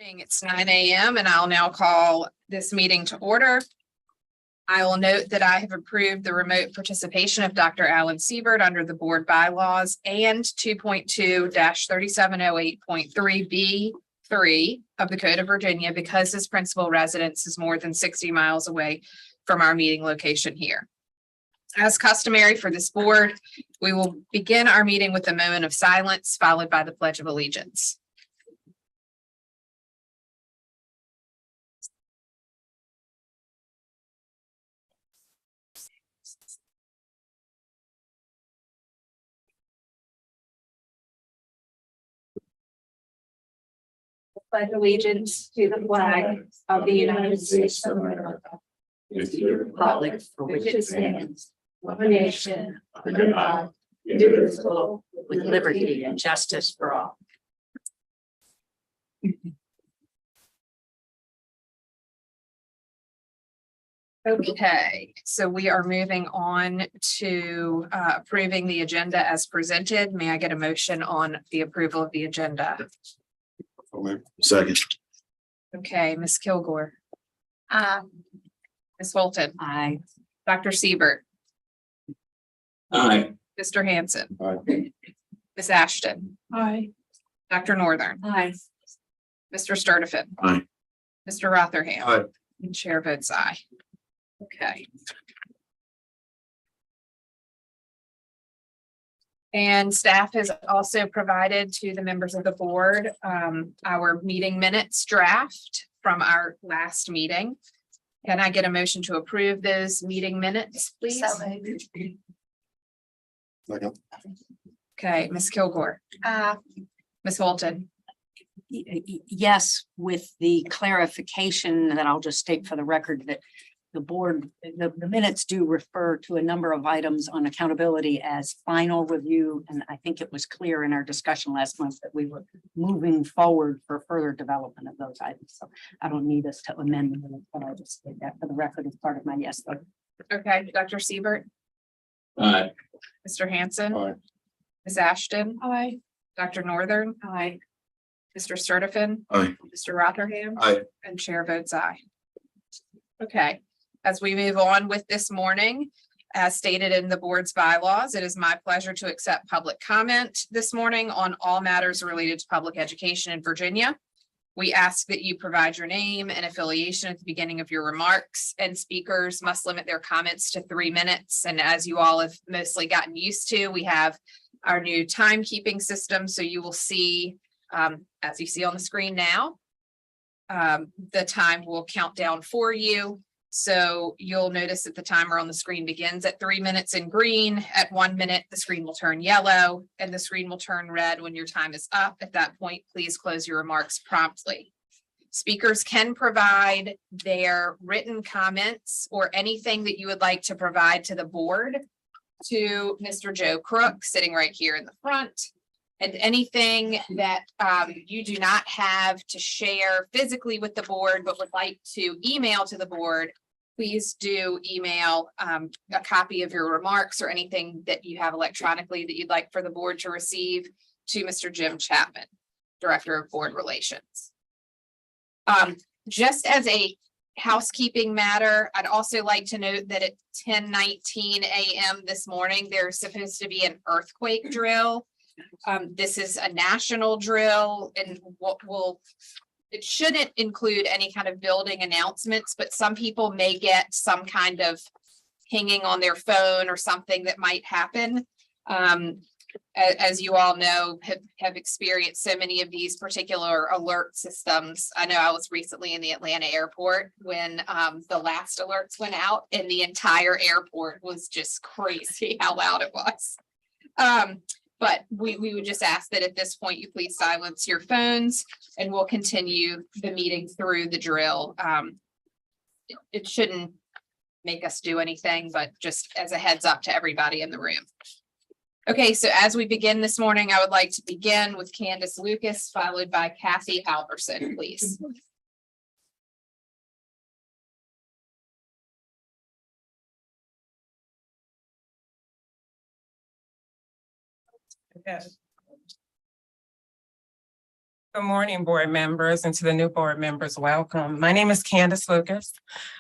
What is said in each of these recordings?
It's 9 a.m. and I'll now call this meeting to order. I will note that I have approved the remote participation of Dr. Alan Siebert under the board bylaws and 2.2-3708.3B3 of the Code of Virginia because his principal residence is more than 60 miles away from our meeting location here. As customary for this board, we will begin our meeting with a moment of silence followed by the Pledge of Allegiance. Pledge allegiance to the flag of the United States of America, and to the republic for which it stands, one nation, under God, indivisible, with liberty and justice for all. Okay, so we are moving on to approving the agenda as presented. May I get a motion on the approval of the agenda? Second. Okay, Ms. Kilgore. Ms. Fulton. Aye. Dr. Siebert. Aye. Mr. Hanson. Aye. Ms. Ashton. Aye. Dr. Northern. Aye. Mr. Sturdivant. Aye. Mr. Rotherham. Aye. And chair votes aye. Okay. And staff has also provided to the members of the board our meeting minutes draft from our last meeting. Can I get a motion to approve those meeting minutes, please? Second. Okay, Ms. Kilgore. Ms. Holton. Yes, with the clarification that I'll just state for the record that the board, the minutes do refer to a number of items on accountability as final review. And I think it was clear in our discussion last month that we were moving forward for further development of those items. So I don't need us to amend the minutes, but I'll just state that for the record as part of my yes vote. Okay, Dr. Siebert. Aye. Mr. Hanson. Aye. Ms. Ashton. Aye. Dr. Northern. Aye. Mr. Sturdivant. Aye. Mr. Rotherham. Aye. And chair votes aye. Okay, as we move on with this morning, as stated in the board's bylaws, it is my pleasure to accept public comment this morning on all matters related to public education in Virginia. We ask that you provide your name and affiliation at the beginning of your remarks, and speakers must limit their comments to 3 minutes. And as you all have mostly gotten used to, we have our new timekeeping system. So you will see, as you see on the screen now, the time will count down for you. So you'll notice that the timer on the screen begins at 3 minutes in green. At 1 minute, the screen will turn yellow and the screen will turn red when your time is up. At that point, please close your remarks promptly. Speakers can provide their written comments or anything that you would like to provide to the board to Mr. Joe Crook, sitting right here in the front. And anything that you do not have to share physically with the board, but would like to email to the board, please do email a copy of your remarks or anything that you have electronically that you'd like for the board to receive to Mr. Jim Chapman, Director of Board Relations. Just as a housekeeping matter, I'd also like to note that at 10:19 a.m. this morning, there's supposed to be an earthquake drill. This is a national drill, and it shouldn't include any kind of building announcements, but some people may get some kind of pinging on their phone or something that might happen. As you all know, have experienced so many of these particular alert systems. I know I was recently in the Atlanta airport when the last alerts went out, and the entire airport was just crazy how loud it was. But we would just ask that at this point, you please silence your phones, and we'll continue the meeting through the drill. It shouldn't make us do anything, but just as a heads up to everybody in the room. Okay, so as we begin this morning, I would like to begin with Candace Lucas, followed by Kathy Halverson, please. Okay. Good morning, board members, and to the new board members, welcome. My name is Candace Lucas.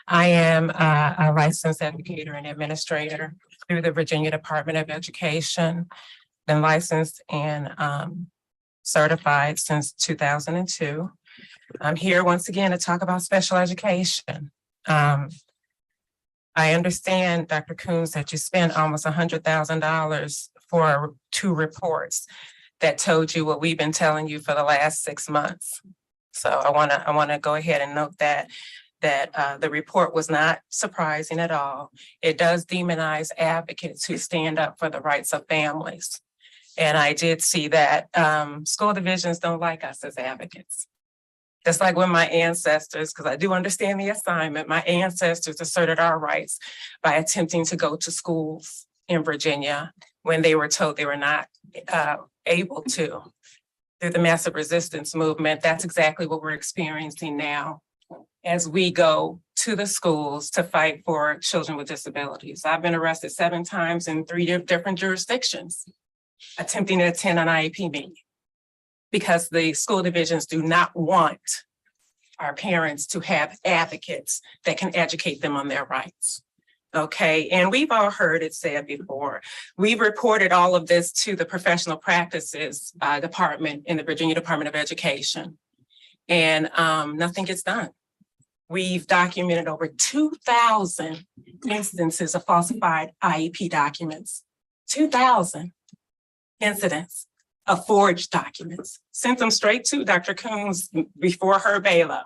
I am a licensed educator and administrator through the Virginia Department of Education. Been licensed and certified since 2002. I'm here once again to talk about special education. I understand, Dr. Coons, that you spent almost $100,000 for 2 reports that told you what we've been telling you for the last 6 months. So I wanna go ahead and note that the report was not surprising at all. It does demonize advocates who stand up for the rights of families. And I did see that school divisions don't like us as advocates. Just like when my ancestors, because I do understand the assignment, my ancestors asserted our rights by attempting to go to schools in Virginia when they were told they were not able to. Through the massive resistance movement, that's exactly what we're experiencing now as we go to the schools to fight for children with disabilities. I've been arrested 7 times in 3 different jurisdictions, attempting to attend an IEP meeting because the school divisions do not want our parents to have advocates that can educate them on their rights. Okay, and we've all heard it said before. We've reported all of this to the professional practices department in the Virginia Department of Education, and nothing gets done. We've documented over 2,000 instances of falsified IEP documents, 2,000 incidents of forged documents, sent them straight to Dr. Coons before her bailout.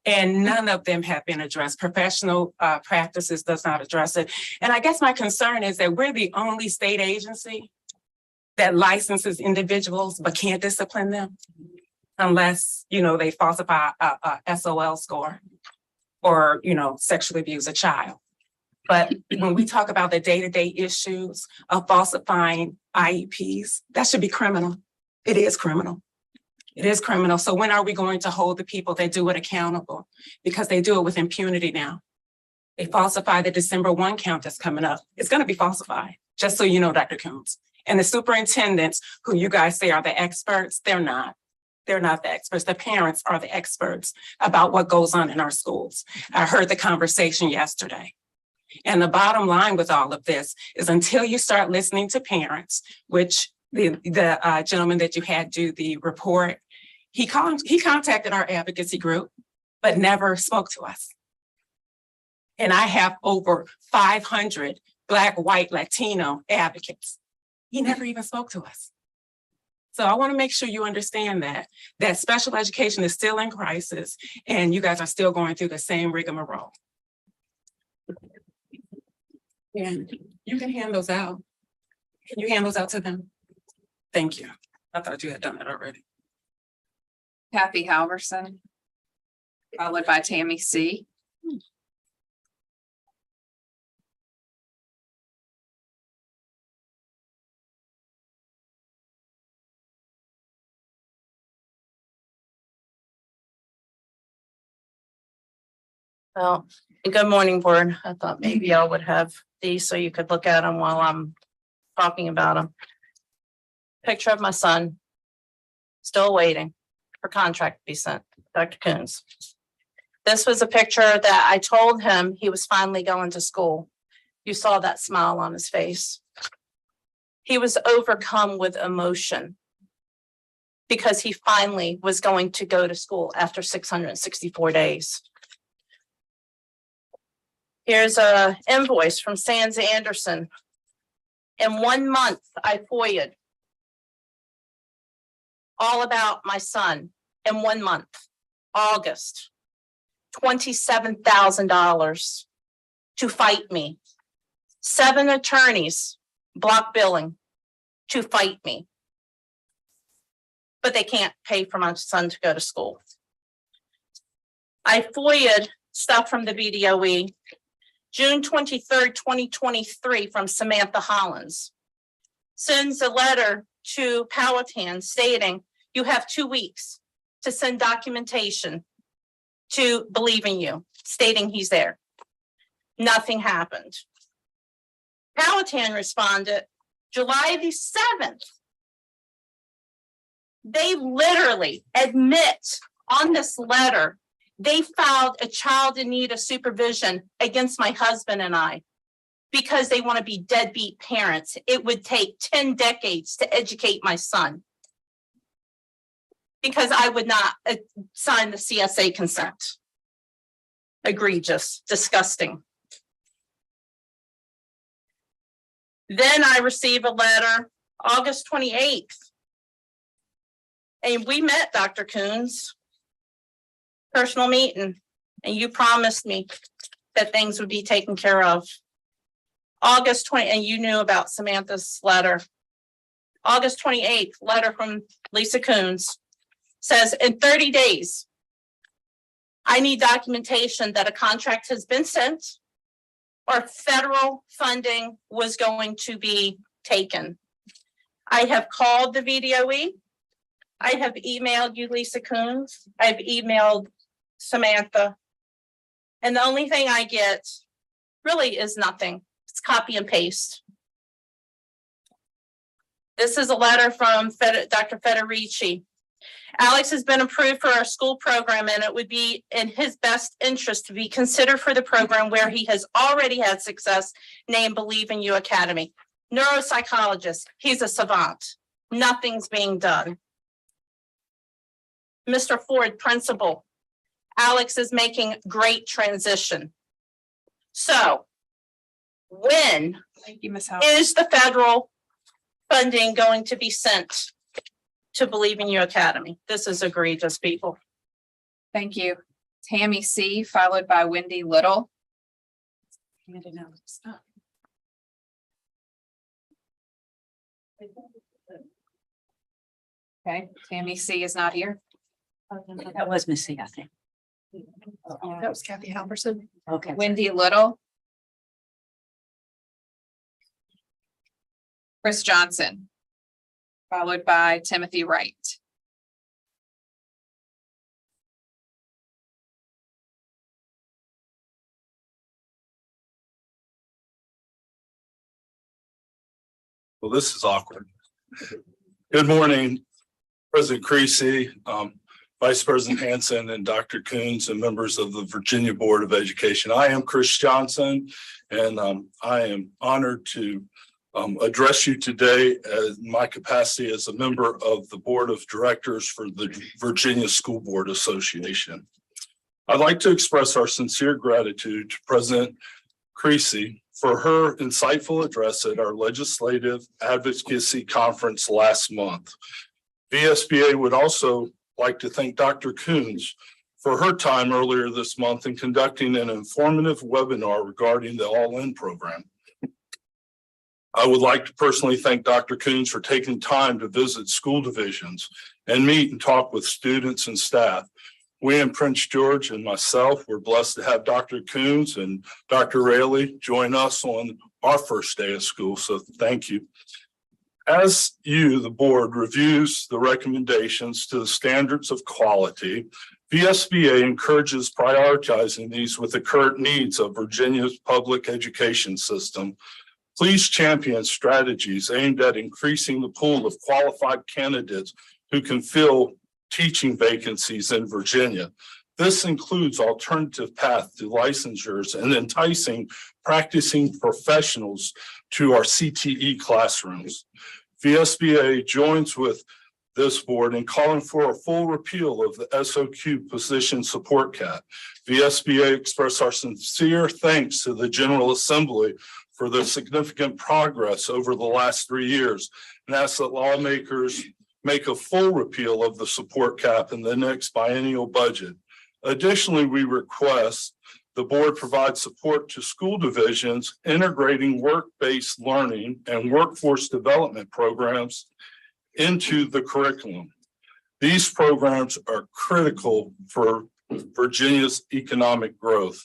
And none of them have been addressed. Professional practices does not address it. And I guess my concern is that we're the only state agency that licenses individuals but can't discipline them unless, they falsify a SOL score or, sexually abuse a child. But when we talk about the day-to-day issues of falsifying IEPs, that should be criminal. It is criminal. It is criminal. So when are we going to hold the people that do it accountable? Because they do it with impunity now. They falsify the December 1 count that's coming up. It's going to be falsified, just so you know, Dr. Coons. And the superintendents, who you guys say are the experts, they're not. They're not the experts. The parents are the experts about what goes on in our schools. I heard the conversation yesterday. And the bottom line with all of this is until you start listening to parents, which the gentleman that you had do the report, he contacted our advocacy group, but never spoke to us. And I have over 500 Black, white, Latino advocates. He never even spoke to us. So I want to make sure you understand that special education is still in crisis and you guys are still going through the same rigmarole. And you can hand those out. Can you hand those out to them? Thank you. I thought you had done that already. Kathy Halverson, followed by Tammy C. Well, good morning, board. I thought maybe I would have these so you could look at them while I'm talking about them. Picture of my son, still waiting for contract to be sent, Dr. Coons. This was a picture that I told him he was finally going to school. You saw that smile on his face. He was overcome with emotion because he finally was going to go to school after 664 days. Here's a invoice from Sands Anderson. In 1 month, I FOIA'd all about my son in 1 month, August, $27,000 to fight me. 7 attorneys, block billing, to fight me. But they can't pay for my son to go to school. I FOIA'd stuff from the BDOE. June 23rd, 2023 from Samantha Hollins. Sends a letter to Powhatan stating you have 2 weeks to send documentation to believe in you, stating he's there. Nothing happened. Powhatan responded July the 7th. They literally admit on this letter, they filed a child in need of supervision against my husband and I because they want to be deadbeat parents. It would take 10 decades to educate my son because I would not sign the CSA consent. Egregious, disgusting. Then I receive a letter August 28th. And we met, Dr. Coons, personal meeting, and you promised me that things would be taken care of. August 20, and you knew about Samantha's letter. August 28th, letter from Lisa Coons says, in 30 days, I need documentation that a contract has been sent or federal funding was going to be taken. I have called the VDOE. I have emailed you, Lisa Coons. I've emailed Samantha. And the only thing I get really is nothing. It's copy and paste. This is a letter from Dr. Federici. Alex has been approved for our school program, and it would be in his best interest to be considered for the program where he has already had success, named Believe in You Academy. Neuropsychologist, he's a savant. Nothing's being done. Mr. Ford, principal. Alex is making great transition. So when Thank you, Ms. Howe. is the federal funding going to be sent to Believe in You Academy? This is egregious, people. Thank you. Tammy C, followed by Wendy Little. Okay, Tammy C is not here. That was Missy, I think. That was Kathy Halverson. Okay. Wendy Little. Chris Johnson. Followed by Timothy Wright. Well, this is awkward. Good morning, President Creasy, Vice President Hanson, and Dr. Coons, and members of the Virginia Board of Education. I am Chris Johnson, and I am honored to address you today as my capacity as a member of the Board of Directors for the Virginia School Board Association. I'd like to express our sincere gratitude to President Creasy for her insightful address at our Legislative Advocacy Conference last month. VSBA would also like to thank Dr. Coons for her time earlier this month in conducting an informative webinar regarding the All-In program. I would like to personally thank Dr. Coons for taking time to visit school divisions and meet and talk with students and staff. We in Prince George and myself were blessed to have Dr. Coons and Dr. Raley join us on our first day of school, so thank you. As you, the board, reviews the recommendations to the standards of quality, VSBA encourages prioritizing these with the current needs of Virginia's public education system. Please champion strategies aimed at increasing the pool of qualified candidates who can fill teaching vacancies in Virginia. This includes alternative path to licensures and enticing practicing professionals to our CTE classrooms. VSBA joins with this board in calling for a full repeal of the SOQ position support cap. VSBA express our sincere thanks to the General Assembly for the significant progress over the last 3 years and ask that lawmakers make a full repeal of the support cap in the next biennial budget. Additionally, we request the board provide support to school divisions integrating work-based learning and workforce development programs into the curriculum. These programs are critical for Virginia's economic growth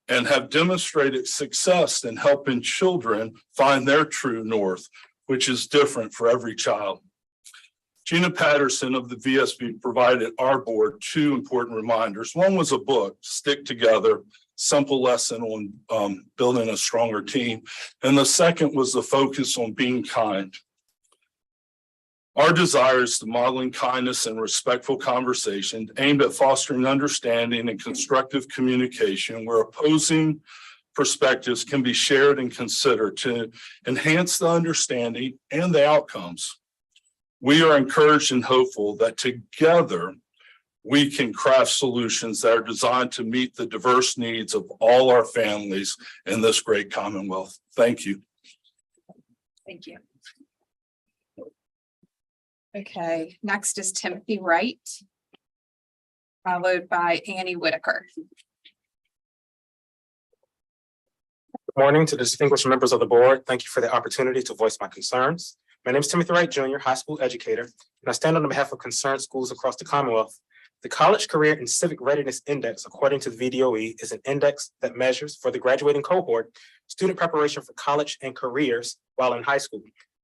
and have demonstrated success in helping children find their true north, which is different for every child. Gina Patterson of the VSB provided our board 2 important reminders. One was a book, Stick Together, simple lesson on building a stronger team. And the second was the focus on being kind. Our desire is to modeling kindness and respectful conversation aimed at fostering understanding and constructive communication where opposing perspectives can be shared and considered to enhance the understanding and the outcomes. We are encouraged and hopeful that together we can craft solutions that are designed to meet the diverse needs of all our families in this great Commonwealth. Thank you. Thank you. Okay, next is Timothy Wright, followed by Annie Whitaker. Good morning to the distinguished members of the board. Thank you for the opportunity to voice my concerns. My name is Timothy Wright Jr., high school educator, and I stand on behalf of concerned schools across the Commonwealth. The College Career and Civic Readiness Index, according to the VDOE, is an index that measures for the graduating cohort student preparation for college and careers while in high school.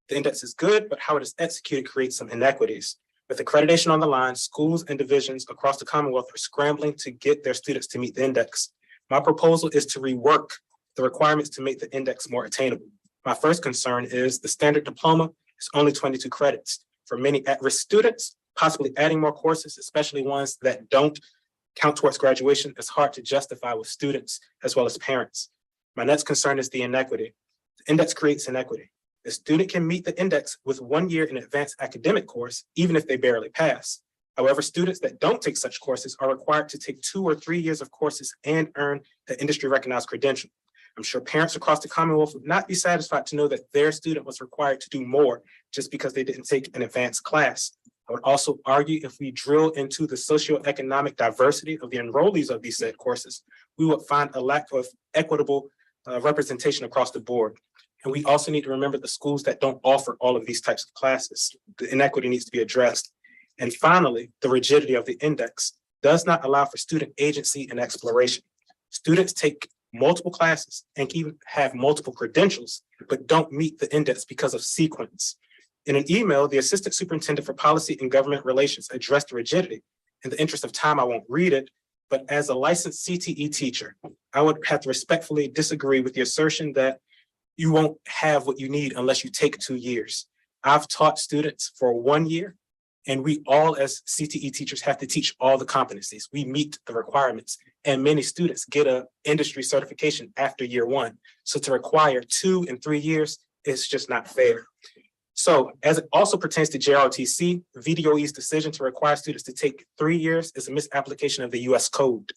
The index is good, but how it is executed creates some inequities. With accreditation on the line, schools and divisions across the Commonwealth are scrambling to get their students to meet the index. My proposal is to rework the requirements to make the index more attainable. My first concern is the standard diploma is only 22 credits. For many at-risk students, possibly adding more courses, especially ones that don't count towards graduation, is hard to justify with students as well as parents. My next concern is the inequity. The index creates inequity. The student can meet the index with 1 year in advanced academic course, even if they barely pass. However, students that don't take such courses are required to take 2 or 3 years of courses and earn the industry recognized credential. I'm sure parents across the Commonwealth would not be satisfied to know that their student was required to do more just because they didn't take an advanced class. I would also argue if we drill into the socioeconomic diversity of the enrollees of these said courses, we would find a lack of equitable representation across the board. And we also need to remember the schools that don't offer all of these types of classes. The inequity needs to be addressed. And finally, the rigidity of the index does not allow for student agency and exploration. Students take multiple classes and even have multiple credentials, but don't meet the index because of sequence. In an email, the Assistant Superintendent for Policy and Government Relations addressed the rigidity. In the interest of time, I won't read it, but as a licensed CTE teacher, I would have to respectfully disagree with the assertion that you won't have what you need unless you take 2 years. I've taught students for 1 year, and we all as CTE teachers have to teach all the competencies. We meet the requirements, and many students get an industry certification after year 1. So to require 2 and 3 years is just not fair. So as it also pertains to JROTC, VDOE's decision to require students to take 3 years is a misapplication of the US Code.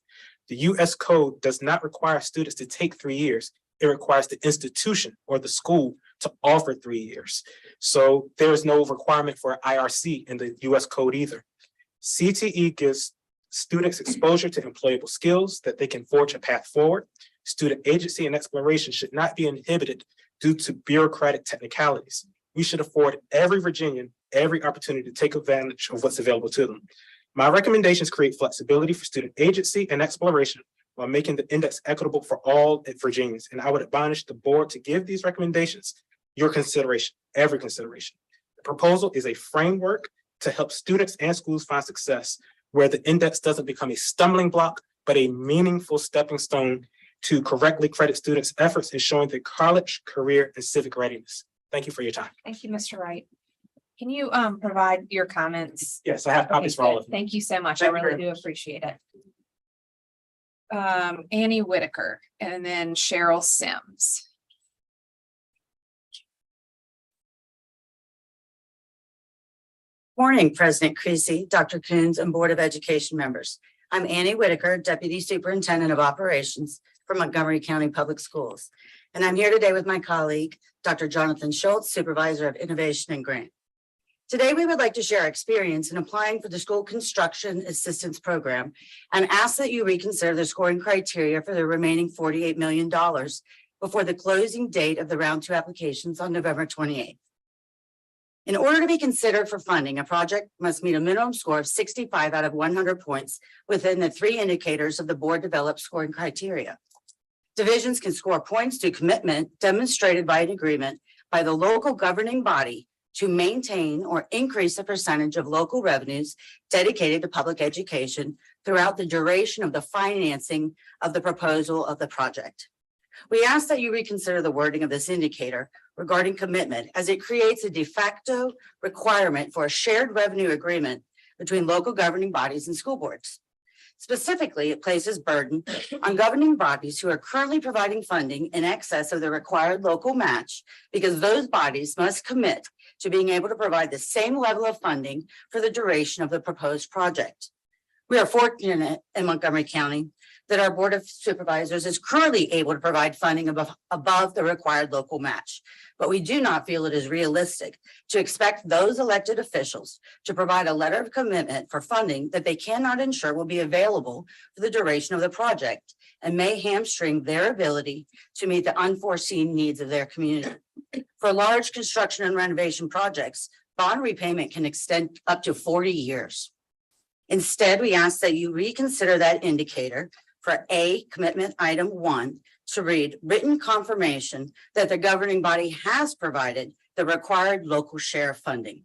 The US Code does not require students to take 3 years. It requires the institution or the school to offer 3 years. So there is no requirement for IRC in the US Code either. CTE gives students exposure to employable skills that they can forge a path forward. Student agency and exploration should not be inhibited due to bureaucratic technicalities. We should afford every Virginian every opportunity to take advantage of what's available to them. My recommendations create flexibility for student agency and exploration while making the index equitable for all Virginians. And I would admonish the board to give these recommendations your consideration, every consideration. The proposal is a framework to help students and schools find success where the index doesn't become a stumbling block, but a meaningful stepping stone to correctly credit students' efforts in showing their college, career, and civic readiness. Thank you for your time. Thank you, Mr. Wright. Can you provide your comments? Yes, I have copies for all of them. Thank you so much. I Thank you really very do appreciate it. Annie Whitaker and then Cheryl Sims. Morning, President Creasy, Dr. Coons, and Board of Education members. I'm Annie Whitaker, Deputy Superintendent of Operations for Montgomery County Public Schools. And I'm here today with my colleague, Dr. Jonathan Schultz, Supervisor of Innovation and Grant. Today, we would like to share our experience in applying for the School Construction Assistance Program and ask that you reconsider the scoring criteria for the remaining $48 million before the closing date of the round 2 applications on November 28th. In order to be considered for funding, a project must meet a minimum score of 65 out of 100 points within the 3 indicators of the board-developed scoring criteria. Divisions can score points to commitment demonstrated by an agreement by the local governing body to maintain or increase the percentage of local revenues dedicated to public education throughout the duration of the financing of the proposal of the project. We ask that you reconsider the wording of this indicator regarding commitment, as it creates a de facto requirement for a shared revenue agreement between local governing bodies and school boards. Specifically, it places burden on governing bodies who are currently providing funding in excess of the required local match, because those bodies must commit to being able to provide the same level of funding for the duration of the proposed project. We are fortunate in Montgomery County that our Board of Supervisors is currently able to provide funding above the required local match. But we do not feel it is realistic to expect those elected officials to provide a letter of commitment for funding that they cannot ensure will be available for the duration of the project, and may hamstring their ability to meet the unforeseen needs of their community. For large construction and renovation projects, bond repayment can extend up to 40 years. Instead, we ask that you reconsider that indicator for A, commitment item 1, to read written confirmation that the governing body has provided the required local share funding.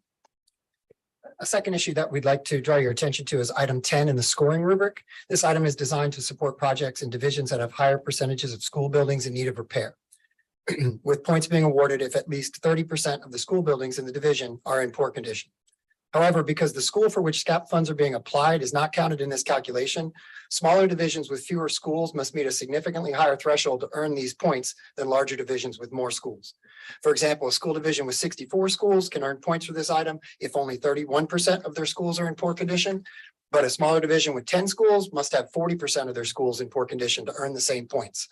A second issue that we'd like to draw your attention to is item 10 in the scoring rubric. This item is designed to support projects in divisions that have higher percentages of school buildings in need of repair, with points being awarded if at least 30% of the school buildings in the division are in poor condition. However, because the school for which SCAP funds are being applied is not counted in this calculation, smaller divisions with fewer schools must meet a significantly higher threshold to earn these points than larger divisions with more schools. For example, a school division with 64 schools can earn points for this item if only 31% of their schools are in poor condition, but a smaller division with 10 schools must have 40% of their schools in poor condition to earn the same points.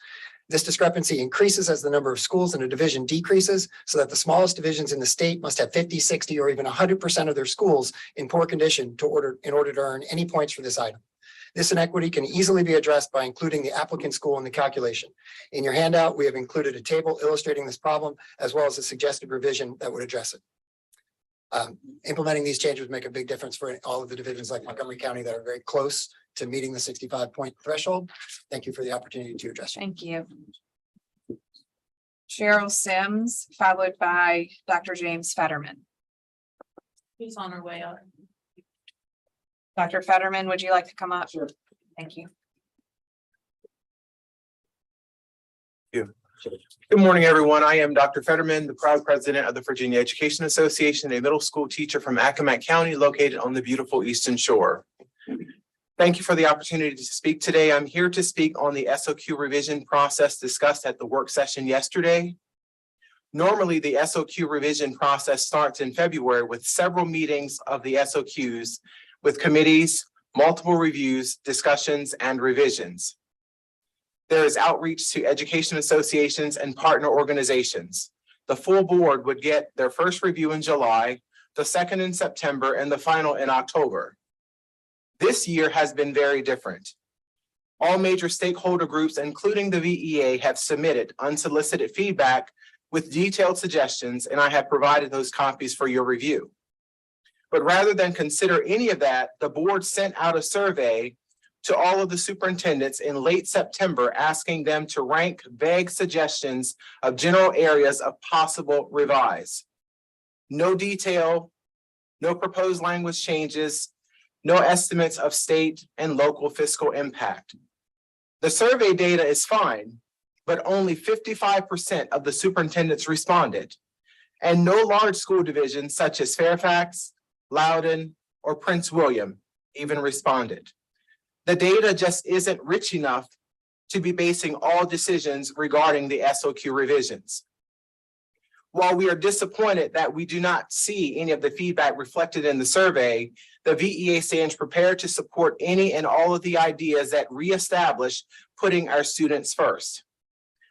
This discrepancy increases as the number of schools in a division decreases, so that the smallest divisions in the state must have 50, 60, or even 100% of their schools in poor condition in order to earn any points for this item. This inequity can easily be addressed by including the applicant school in the calculation. In your handout, we have included a table illustrating this problem, as well as a suggested revision that would address it. Implementing these changes would make a big difference for all of the divisions like Montgomery County that are very close to meeting the 65-point threshold. Thank you for the opportunity to address you. Thank you. Cheryl Sims, followed by Dr. James Fetterman. He's on her way up. Dr. Fetterman, would you like to come up? Sure. Thank you. Good morning, everyone. I am Dr. Fetterman, the proud president of the Virginia Education Association, a middle school teacher from Accomack County located on the beautiful Eastern Shore. Thank you for the opportunity to speak today. I'm here to speak on the SOQ revision process discussed at the work session yesterday. Normally, the SOQ revision process starts in February with several meetings of the SOQs with committees, multiple reviews, discussions, and revisions. There is outreach to education associations and partner organizations. The full board would get their first review in July, the second in September, and the final in October. This year has been very different. All major stakeholder groups, including the VEA, have submitted unsolicited feedback with detailed suggestions, and I have provided those copies for your review. But rather than consider any of that, the board sent out a survey to all of the superintendents in late September, asking them to rank vague suggestions of general areas of possible revise. No detail, no proposed language changes, no estimates of state and local fiscal impact. The survey data is fine, but only 55% of the superintendents responded, and no large school divisions such as Fairfax, Loudoun, or Prince William even responded. The data just isn't rich enough to be basing all decisions regarding the SOQ revisions. While we are disappointed that we do not see any of the feedback reflected in the survey, the VEA stands prepared to support any and all of the ideas that reestablish putting our students first.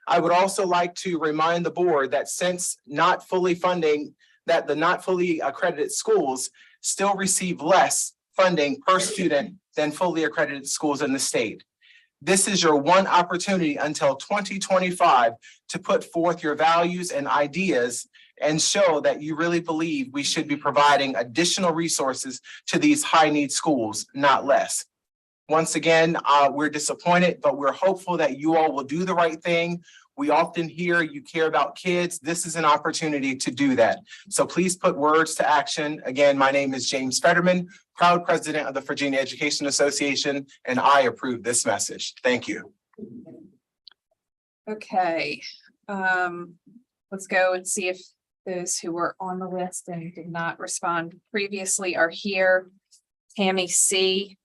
I would also like to remind the board that since not fully funding, that the not fully accredited schools still receive less funding per student than fully accredited schools in the state. This is your one opportunity until 2025 to put forth your values and ideas and show that you really believe we should be providing additional resources to these high-need schools, not less. Once again, we're disappointed, but we're hopeful that you all will do the right thing. We often hear you care about kids. This is an opportunity to do that. So please put words to action. Again, my name is James Fetterman, proud president of the Virginia Education Association, and I approve this message. Thank you. Okay. Let's go and see if those who were on the list and did not respond previously are here. Tammy C.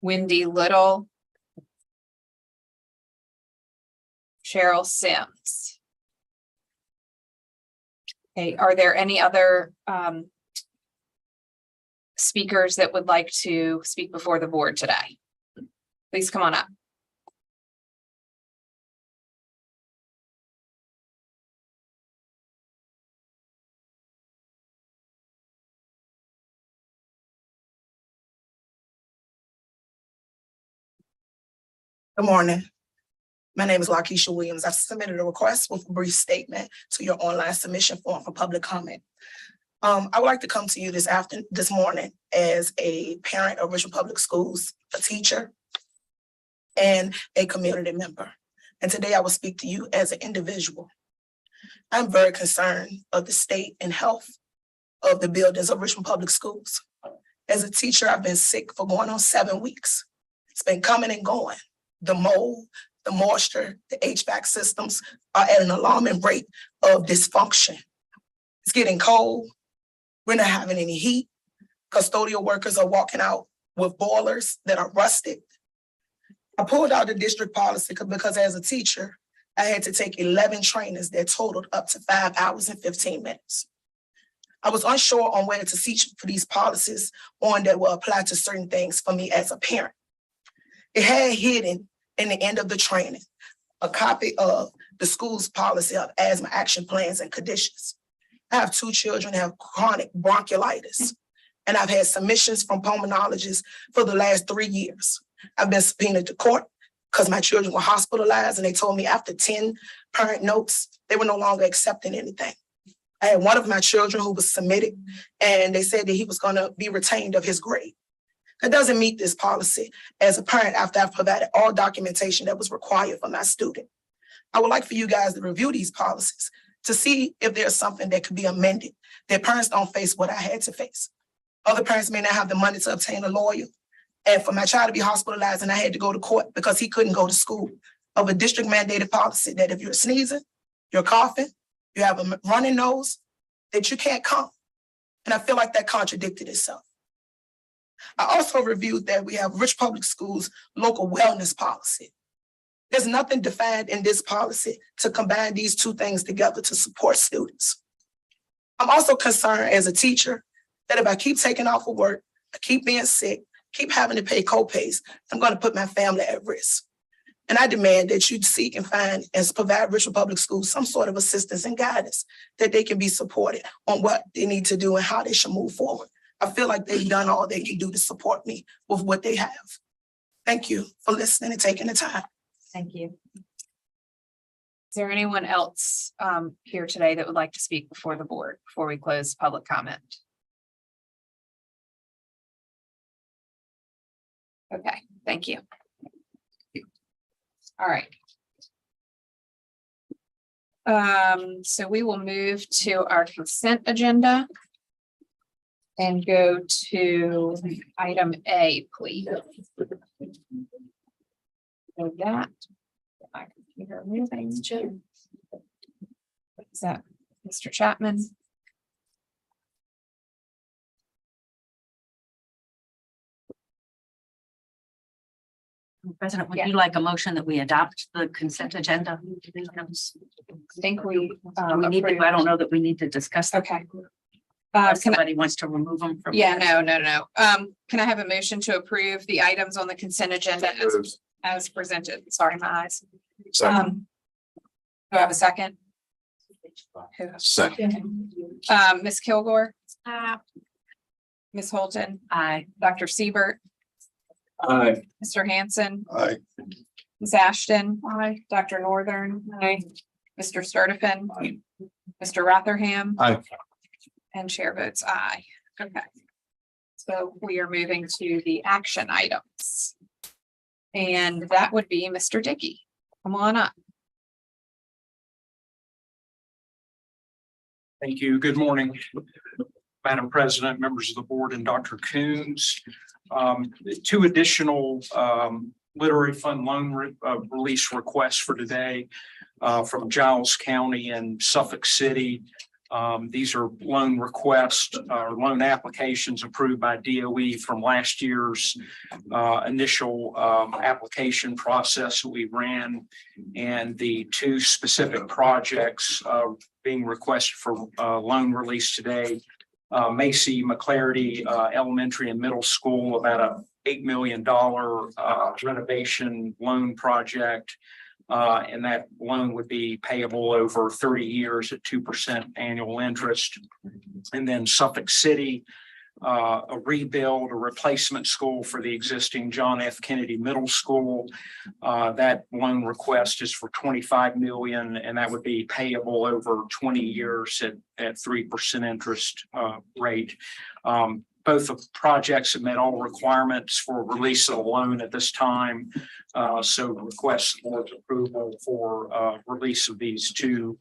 Wendy Little. Cheryl Sims. Okay, are there any other speakers that would like to speak before the board today? Please come on up. Good morning. My name is Lakeisha Williams. I've submitted a request with a brief statement to your online submission form for public comment. I would like to come to you this morning as a parent of Richmond Public Schools, a teacher, and a community member. And today I will speak to you as an individual. I'm very concerned of the state and health of the buildings of Richmond Public Schools. As a teacher, I've been sick for going on 7 weeks. It's been coming and going. The mold, the moisture, the HVAC systems are at an alarming rate of dysfunction. It's getting cold. We're not having any heat. Custodial workers are walking out with boilers that are rusted. I pulled out the district policy because as a teacher, I had to take 11 trainings that totaled up to 5 hours and 15 minutes. I was unsure on whether to seek for these policies on that will apply to certain things for me as a parent. It had hidden in the end of the training a copy of the school's policy of asthma action plans and conditions. I have 2 children that have chronic bronchiolitis, and I've had submissions from pulmonologists for the last 3 years. I've been subpoenaed to court because my children were hospitalized, and they told me after 10 parent notes, they were no longer accepting anything. I had one of my children who was submitted, and they said that he was going to be retained of his grade. That doesn't meet this policy as a parent after I've provided all documentation that was required for my student. I would like for you guys to review these policies to see if there's something that could be amended, that parents don't face what I had to face. Other parents may not have the money to obtain a lawyer. And for my child to be hospitalized and I had to go to court because he couldn't go to school, of a district mandated policy that if you're sneezing, you're coughing, you have a running nose, that you can't come. And I feel like that contradicted itself. I also reviewed that we have Rich Public Schools local wellness policy. There's nothing defined in this policy to combine these 2 things together to support students. I'm also concerned as a teacher that if I keep taking off of work, I keep being sick, keep having to pay co-pays, I'm going to put my family at risk. And I demand that you seek and find and provide Richmond Public Schools some sort of assistance and guidance that they can be supported on what they need to do and how they should move forward. I feel like they've done all they can do to support me with what they have. Thank you for listening and taking the time. Thank you. Is there anyone else here today that would like to speak before the board before we close public comment? Okay, thank you. All right. So we will move to our consent agenda and go to item A, please. So that. My computer moving. Is that Mr. Chapman? President, would you like a motion that we adopt the consent agenda? I think we. We need to, I don't know that we need to discuss. that. Okay. If Can I, somebody wants to remove them from. yeah, no. Can I have a motion to approve the items on the consent agenda as presented? Sorry, my eyes. Do I have a second? Second. Ms. Kilgore? Ms. Holton? Aye. Dr. Siebert? Aye. Mr. Hanson? Aye. Ms. Ashton? Aye. Dr. Northern? Aye. Mr. Sturtevant? Aye. Mr. Rotherham? Aye. And chair votes aye. Okay. So we are moving to the action items. And that would be Mr. Dickey. Come on up. Thank you. Good morning, Madam President, members of the board, and Dr. Coons. 2 additional literary fund loan release requests for today. from Giles County and Suffolk City. These are loan requests or loan applications approved by DOE from last year's initial application process that we ran. And the two specific projects being requested for loan release today. Macy McClarty Elementary and Middle School, about a $8 million renovation loan project. And that loan would be payable over 30 years at 2% annual interest. And then Suffolk City, a rebuild, a replacement school for the existing John F. Kennedy Middle School. That loan request is for 25 million, and that would be payable over 20 years at 3% interest rate. Both of the projects have met all requirements for release of the loan at this time. So request the board's approval for release of these two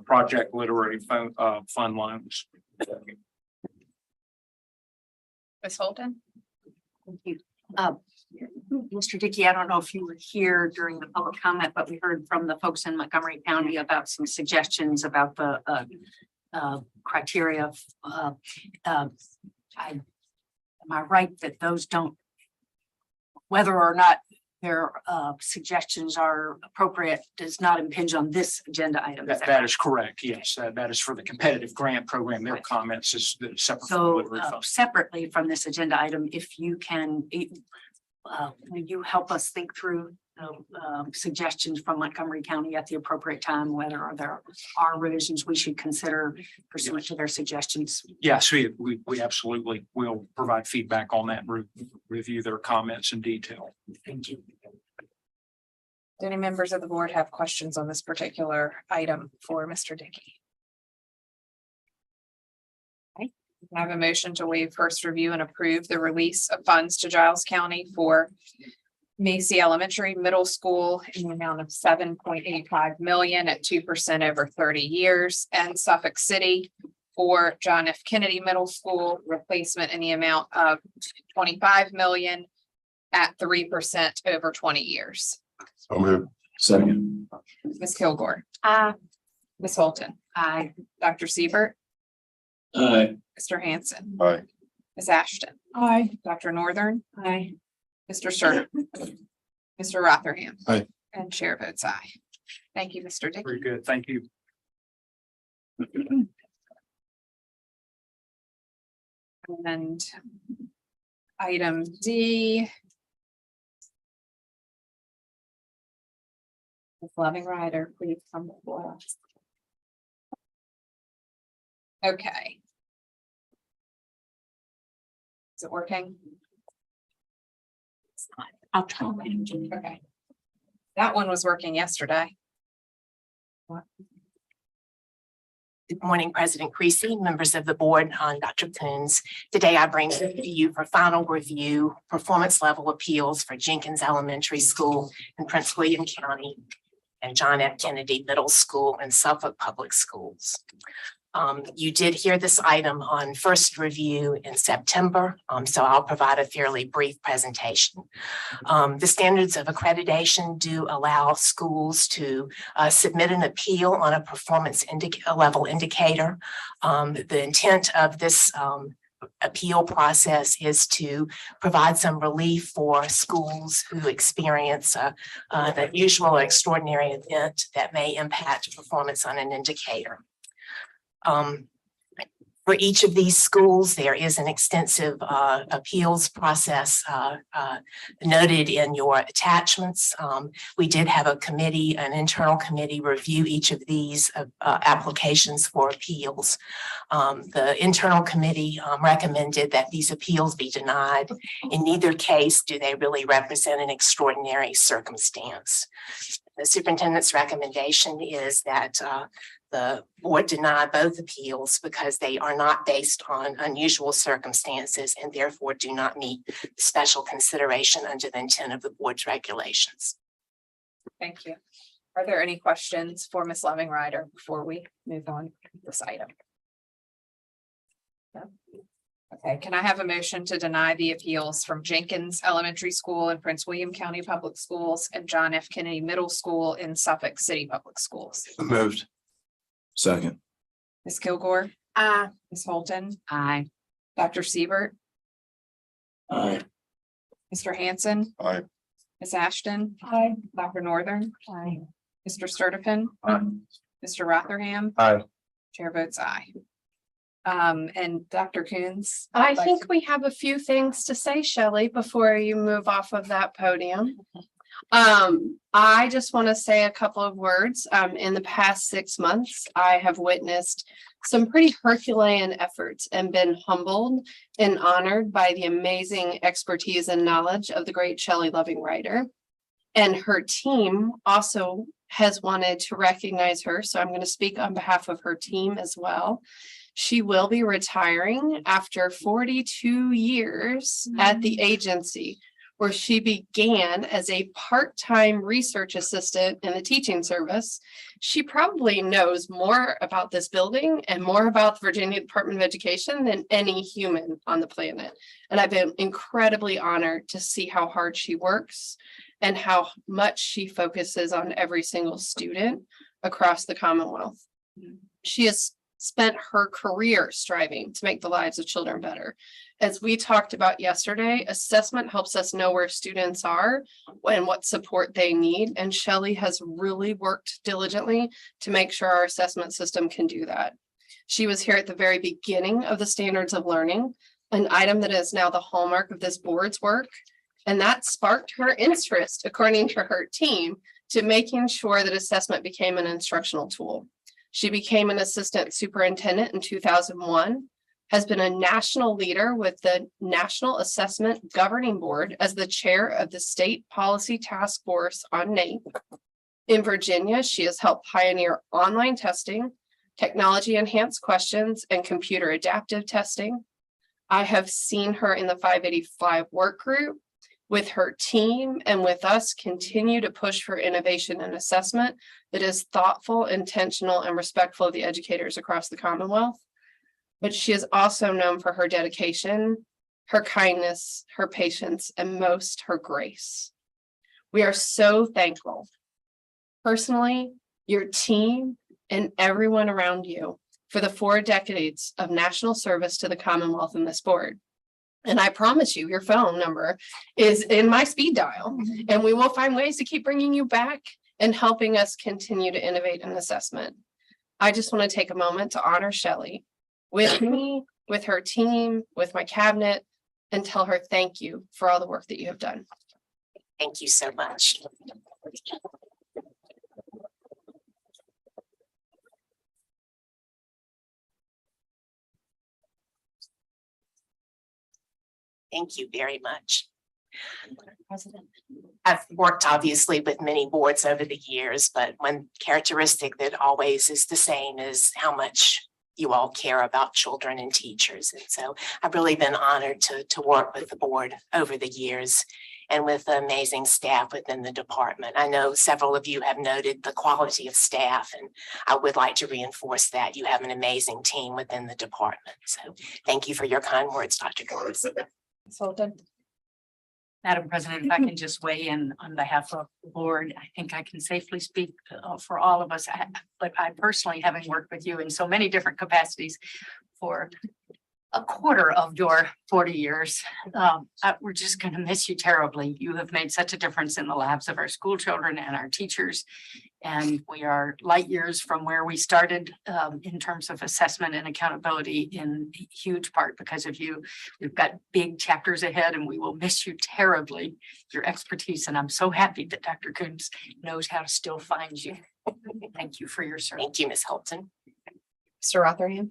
project literary fund loans. Ms. Holden? Thank you. Mr. Dickey, I don't know if you were here during the public comment, but we heard from the folks in Montgomery County about some suggestions about the criteria. Am I right that those don't, whether or not their suggestions are appropriate, does not impinge on this agenda item? That is correct. Yes, that is for the competitive grant program. Their comments is separate. from the So literary fund. separately from this agenda item, if you can, will you help us think through suggestions from Montgomery County at the appropriate time, whether there are revisions we should consider pursuant to their suggestions? Yes, we absolutely will provide feedback on that and review their comments in detail. Thank you. Do any members of the board have questions on this particular item for Mr. Dickey? Okay, I have a motion to waive first review and approve the release of funds to Giles County for Macy Elementary Middle School in the amount of 7.85 million at 2% over 30 years, and Suffolk City for John F. Kennedy Middle School replacement in the amount of 25 million at 3% over 20 years. Second. Ms. Kilgore, Aye. Ms. Holton, Aye. Dr. Siebert, Aye. Mr. Hanson, Aye. Ms. Ashton. Aye. Dr. Northern. Aye. Mr. Sir. Mr. Rotherham. Aye. And chair votes aye. Thank you, Mr. Dickey. Very good. Thank you. And item D. Ms. Loving Rider, please come before us. Okay. Is it working? I'll try. Okay. That one was working yesterday. Good morning, President Creasy, members of the board, Dr. Coons. Today I bring to you for final review, performance level appeals for Jenkins Elementary School in Prince William County and John F. Kennedy Middle School in Suffolk Public Schools. You did hear this item on first review in September, so I'll provide a fairly brief presentation. The standards of accreditation do allow schools to submit an appeal on a performance level indicator. The intent of this appeal process is to provide some relief for schools who experience an unusual or extraordinary event that may impact performance on an indicator. For each of these schools, there is an extensive appeals process noted in your attachments. We did have a committee, an internal committee, review each of these applications for appeals. The internal committee recommended that these appeals be denied. In neither case do they really represent an extraordinary circumstance. The superintendent's recommendation is that the board deny both appeals because they are not based on unusual circumstances and therefore do not meet special consideration under the intent of the board's regulations. Thank you. Are there any questions for Ms. Loving Rider before we move on to this item? No? Okay, can I have a motion to deny the appeals from Jenkins Elementary School in Prince William County Public Schools and John F. Kennedy Middle School in Suffolk City Public Schools? Moved. Second. Ms. Kilgore, Ms. Holton, Aye. Dr. Siebert, Aye. Mr. Hanson, Aye. Ms. Ashton, Aye. Dr. Northern, Aye. Mr. Sturtevant, Aye. Mr. Rotherham. Aye. Chair votes aye. And Dr. Coons. I like- think we have a few things to say, Shelley, before you move off of that podium. I just want to say a couple of words. In the past 6 months, I have witnessed some pretty Herculean efforts and been humbled and honored by the amazing expertise and knowledge of the great Shelley Loving writer. And her team also has wanted to recognize her, so I'm going to speak on behalf of her team as well. She will be retiring after 42 years at the agency, where she began as a part-time research assistant in the teaching service. She probably knows more about this building and more about the Virginia Department of Education than any human on the planet. And I've been incredibly honored to see how hard she works and how much she focuses on every single student across the Commonwealth. She has spent her career striving to make the lives of children better. As we talked about yesterday, assessment helps us know where students are and what support they need. And Shelley has really worked diligently to make sure our assessment system can do that. She was here at the very beginning of the standards of learning, an item that is now the hallmark of this board's work. And that sparked her interest, according to her team, to making sure that assessment became an instructional tool. She became an assistant superintendent in 2001, has been a national leader with the National Assessment Governing Board as the chair of the State Policy Task Force on NAEP. In Virginia, she has helped pioneer online testing, technology enhanced questions, and computer adaptive testing. I have seen her in the 585 work group with her team and with us continue to push for innovation and assessment that is thoughtful, intentional, and respectful of the educators across the Commonwealth. But she is also known for her dedication, her kindness, her patience, and most her grace. We are so thankful. Personally, your team and everyone around you for the 4 decades of national service to the Commonwealth and this board. And I promise you, your phone number is in my speed dial, and we will find ways to keep bringing you back and helping us continue to innovate in assessment. I just want to take a moment to honor Shelley with me, with her team, with my cabinet, and tell her thank you for all the work that you have done. Thank you so much. Thank you very much. I've worked obviously with many boards over the years, but one characteristic that always is the same is how much you all care about children and teachers. And so I've really been honored to work with the board over the years and with the amazing staff within the department. I know several of you have noted the quality of staff, and I would like to reinforce that. You have an amazing team within the department. So thank you for your kind words, Dr. Coons. Sultan. Madam President, if I can just weigh in on behalf of the board, I think I can safely speak for all of us. But I personally, having worked with you in so many different capacities for a quarter of your 40 years, we're just going to miss you terribly. You have made such a difference in the lives of our school children and our teachers. And we are light years from where we started in terms of assessment and accountability, in huge part because of you. We've got big chapters ahead and we will miss you terribly, your expertise. And I'm so happy that Dr. Coons knows how to still find you. Thank you for your service. Thank you, Ms. Holton. Mr. Rotherham.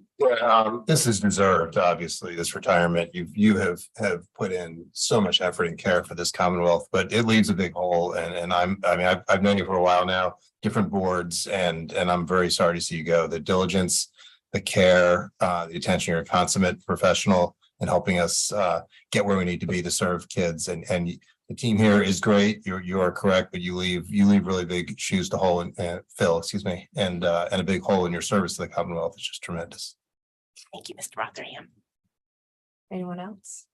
This is deserved, obviously, this retirement. You have put in so much effort and care for this Commonwealth, but it leaves a big hole. And I've known you for a while now, different boards, and I'm very sorry to see you go. The diligence, the care, the attention, you're a consummate professional in helping us get where we need to be to serve kids. And the team here is great. You are correct, but you leave really big shoes to fill, excuse me, and a big hole in your service to the Commonwealth. It's just tremendous. Thank you, Mr. Rotherham. Anyone else?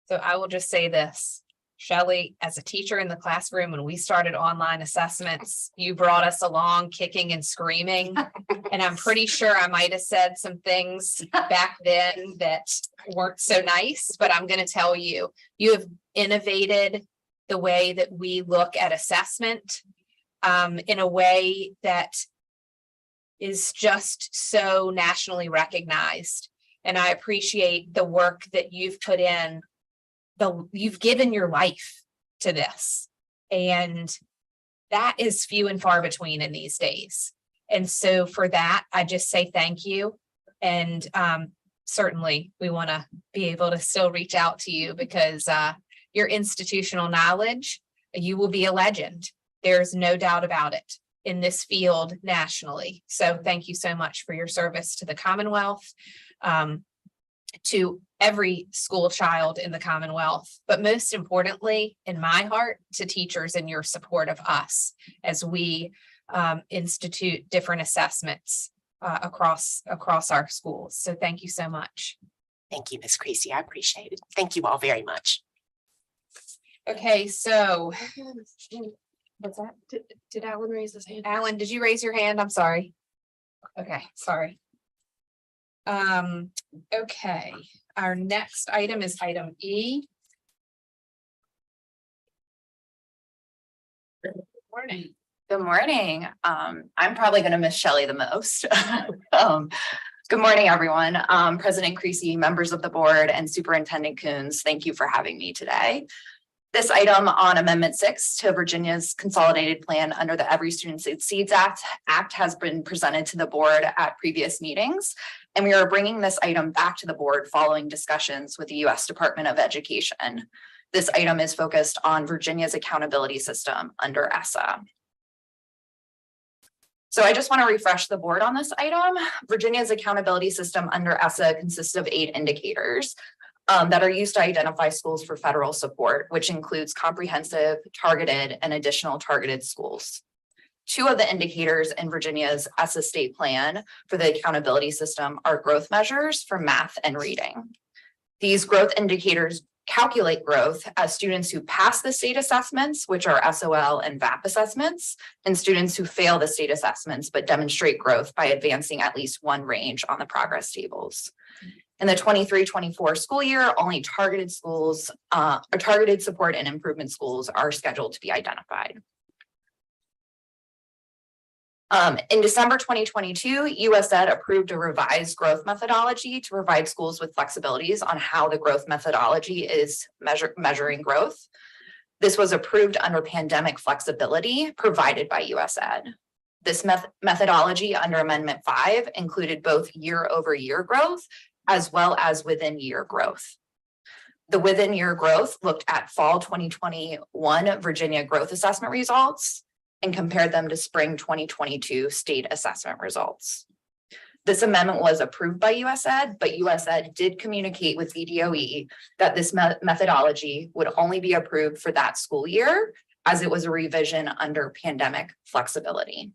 So I will just say this, Shelley, as a teacher in the classroom, when we started online assessments, you brought us along kicking and screaming. And I'm pretty sure I might have said some things back then that weren't so nice, but I'm going to tell you, you have innovated the way that we look at assessment in a way that is just so nationally recognized. And I appreciate the work that you've put in. You've given your life to this, and that is few and far between in these days. And so for that, I just say thank you. And certainly we want to be able to still reach out to you because your institutional knowledge, you will be a legend. There's no doubt about it in this field nationally. So thank you so much for your service to the Commonwealth, to every school child in the Commonwealth, but most importantly, in my heart, to teachers and your support of us as we institute different assessments across our schools. So thank you so much. Thank you, Ms. Creasy. I appreciate it. Thank you all very much. Okay, so what's that? Did Alan raise his hand? Alan, did you raise your hand? I'm sorry. Okay, sorry. Okay, our next item is item E. Good morning. Good morning. I'm probably going to miss Shelley the most. Good morning, everyone. President Creasy, members of the board, and Superintendent Coons, thank you for having me today. This item on Amendment 6 to Virginia's consolidated plan under the Every Student Succeeds Act has been presented to the board at previous meetings, and we are bringing this item back to the board following discussions with the U.S. Department of Education. This item is focused on Virginia's accountability system under ESSA. So I just want to refresh the board on this item. Virginia's accountability system under ESSA consists of 8 indicators that are used to identify schools for federal support, which includes comprehensive, targeted, and additional targeted schools. 2 of the indicators in Virginia's ESSA state plan for the accountability system are growth measures for math and reading. These growth indicators calculate growth as students who pass the state assessments, which are SOL and VAP assessments, and students who fail the state assessments but demonstrate growth by advancing at least one range on the progress tables. In the 23-24 school year, only targeted schools or targeted support and improvement schools are scheduled to be identified. In December 2022, USED approved a revised growth methodology to provide schools with flexibilities on how the growth methodology is measuring growth. This was approved under pandemic flexibility provided by USED. This methodology under Amendment 5 included both year-over-year growth as well as within-year growth. The within-year growth looked at fall 2021 Virginia growth assessment results and compared them to spring 2022 state assessment results. This amendment was approved by USED, but USED did communicate with VDOE that this methodology would only be approved for that school year, as it was a revision under pandemic flexibility.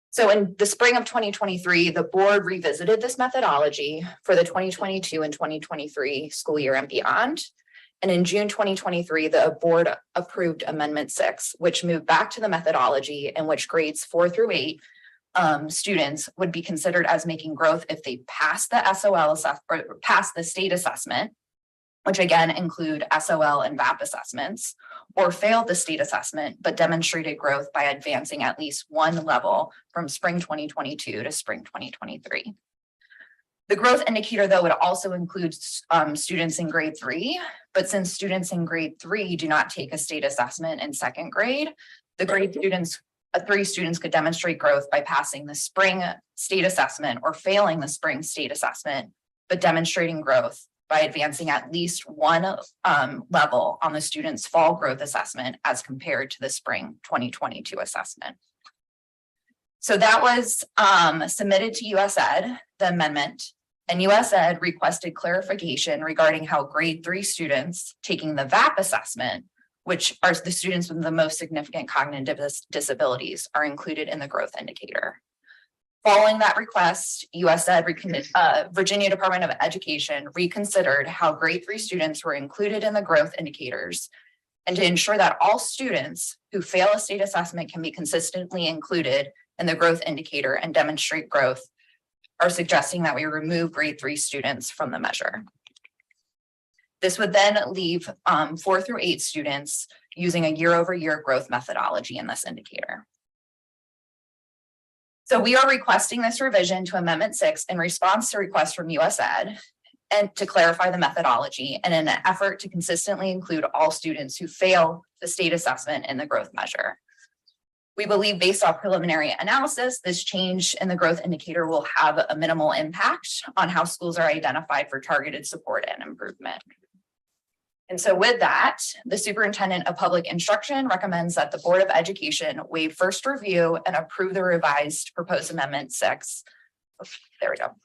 So in the spring of 2023, the board revisited this methodology for the 2022 and 2023 school year and beyond. And in June 2023, the board approved Amendment 6, which moved back to the methodology in which grades 4 through 8 students would be considered as making growth if they pass the SOL or pass the state assessment, which again include SOL and VAP assessments, or failed the state assessment, but demonstrated growth by advancing at least one level from spring 2022 to spring 2023. The growth indicator, though, would also include students in grade 3, but since students in grade 3 do not take a state assessment in second grade, the grade students, 3 students could demonstrate growth by passing the spring state assessment or failing the spring state assessment, but demonstrating growth by advancing at least one level on the student's fall growth assessment as compared to the spring 2022 assessment. So that was submitted to USED, the amendment, and USED requested clarification regarding how grade 3 students taking the VAP assessment, which are the students with the most significant cognitive disabilities, are included in the growth indicator. Following that request, Virginia Department of Education reconsidered how grade 3 students were included in the growth indicators. And to ensure that all students who fail a state assessment can be consistently included in the growth indicator and demonstrate growth, are suggesting that we remove grade 3 students from the measure. This would then leave 4 through 8 students using a year-over-year growth methodology in this indicator. So we are requesting this revision to Amendment 6 in response to requests from USAID and to clarify the methodology and in an effort to consistently include all students who fail the state assessment in the growth measure. We believe based off preliminary analysis, this change in the growth indicator will have a minimal impact on how schools are identified for targeted support and improvement. And so with that, the Superintendent of Public Instruction recommends that the Board of Education waive first review and approve the revised proposed Amendment 6. There we go.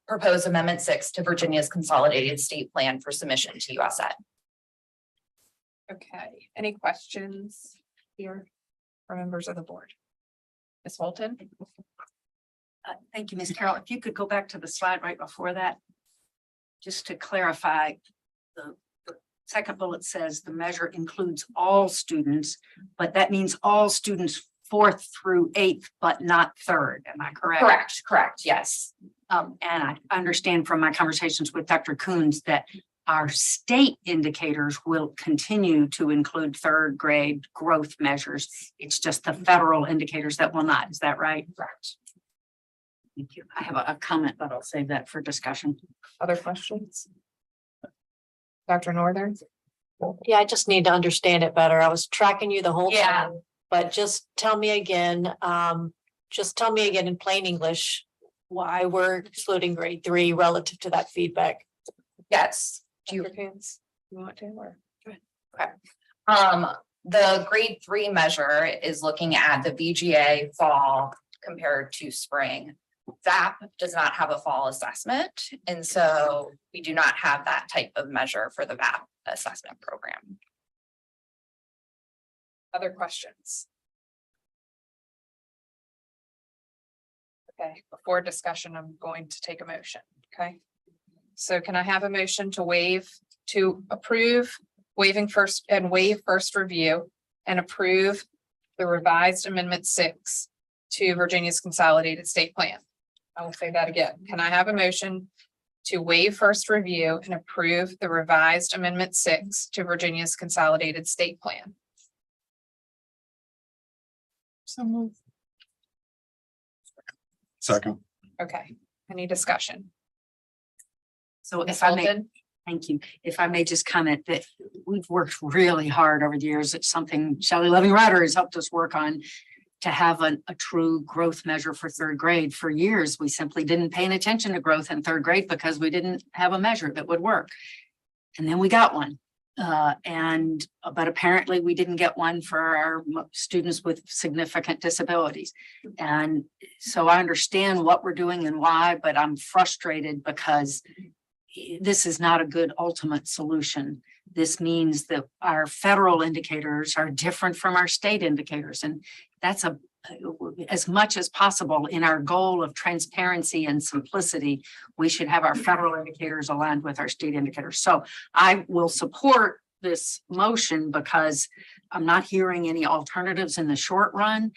Proposed Amendment 6 to Virginia's Consolidated State Plan for submission to USAID. Okay, any questions here from members of the board? Ms. Holton? Thank you, Ms. Carroll. If you could go back to the slide right before that, just to clarify, the second bullet says the measure includes all students, but that means all students 4th through 8th, but not 3rd. Am I correct? Correct, yes. And I understand from my conversations with Dr. Coons that our state indicators will continue to include 3rd grade growth measures. It's just the federal indicators that will not. Is that right? Correct. Thank you. I have a comment, but I'll save that for discussion. Other questions? Dr. Northern? Yeah, I just need to understand it better. I was tracking you the whole Yeah. time, but just tell me again in plain English, why we're excluding grade 3 relative to that feedback. Yes. Do you want to or? Okay. The grade 3 measure is looking at the VGA fall compared to spring. VAP does not have a fall assessment, and so we do not have that type of measure for the VAP assessment program. Other questions? Okay, before discussion, I'm going to take a motion, okay? So can I have a motion to approve waive first review and approve the revised Amendment 6 to Virginia's Consolidated State Plan? I will say that again. Can I have a motion to waive first review and approve the revised Amendment 6 to Virginia's Consolidated State Plan? Second. Okay, any discussion? So Ms. if I may, Holton? thank you. If I may just comment that we've worked really hard over the years. It's something Shelley Loving Ryder has helped us work on to have a true growth measure for 3rd grade. For years, we simply didn't pay any attention to growth in 3rd grade because we didn't have a measure that would work. And then we got one. But apparently we didn't get one for our students with significant disabilities. And so I understand what we're doing and why, but I'm frustrated because this is not a good ultimate solution. This means that our federal indicators are different from our state indicators. And that's as much as possible in our goal of transparency and simplicity, we should have our federal indicators aligned with our state indicators. So I will support this motion because I'm not hearing any alternatives in the short run.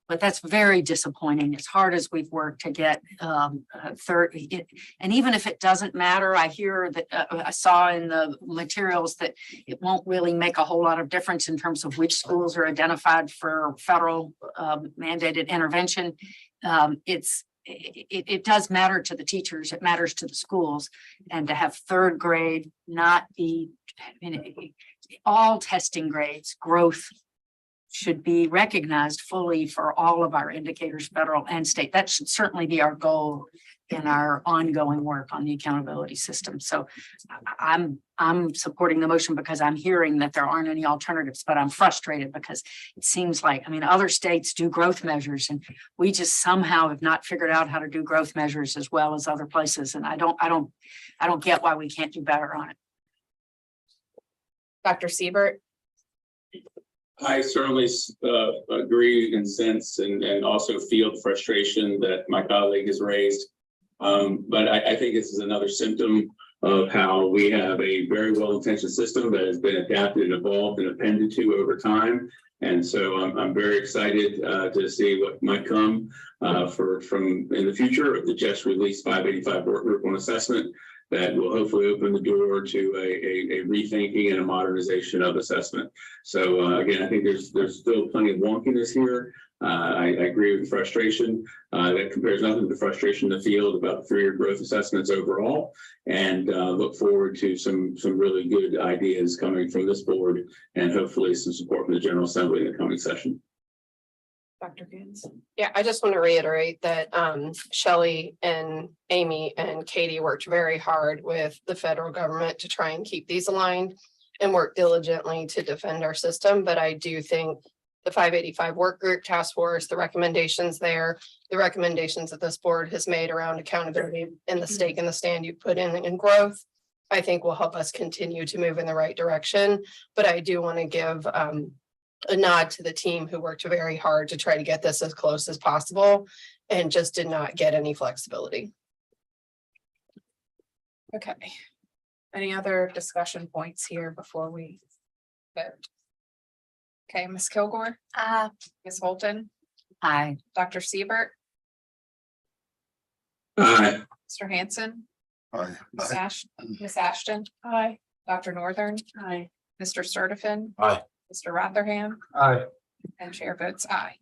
But that's very disappointing. As hard as we've worked to get 3rd, and even if it doesn't matter, I hear that I saw in the materials that it won't really make a whole lot of difference in terms of which schools are identified for federal mandated intervention. It does matter to the teachers. It matters to the schools, and to have 3rd grade not be, all testing grades, growth should be recognized fully for all of our indicators, federal and state. That should certainly be our goal in our ongoing work on the accountability system. So I'm supporting the motion because I'm hearing that there aren't any alternatives, but I'm frustrated because it seems like, other states do growth measures and we just somehow have not figured out how to do growth measures as well as other places. And I don't get why we can't do better on it. Dr. Siebert? I certainly agree and sense and also feel the frustration that my colleague has raised. But I think this is another symptom of how we have a very well-intentioned system that has been adapted and evolved and appended to over time. And so I'm very excited to see what might come from in the future of the just released 585 work group on assessment that will hopefully open the door to a rethinking and a modernization of assessment. So again, I think there's still plenty of wonkiness here. I agree with the frustration. That compares nothing to the frustration in the field about the 3-year growth assessments overall, and look forward to some really good ideas coming from this board and hopefully some support from the General Assembly in the coming session. Dr. Gaines. Yeah, I just want to reiterate that Shelley and Amy and Katie worked very hard with the federal government to try and keep these aligned and work diligently to defend our system. But I do think the 585 work group task force, the recommendations there, the recommendations that this board has made around accountability and the stake in the stand you put in growth, I think will help us continue to move in the right direction. But I do want to give a nod to the team who worked very hard to try to get this as close as possible and just did not get any flexibility. Okay. Any other discussion points here before we vote? Okay, Ms. Kilgore, Ms. Holton, Aye. Dr. Siebert, Aye. Mr. Hanson, Aye. Ms. Ashton. Aye. Dr. Northern. Aye. Mr. Sturtevant. Aye. Mr. Rotherham. Aye. And chair votes aye.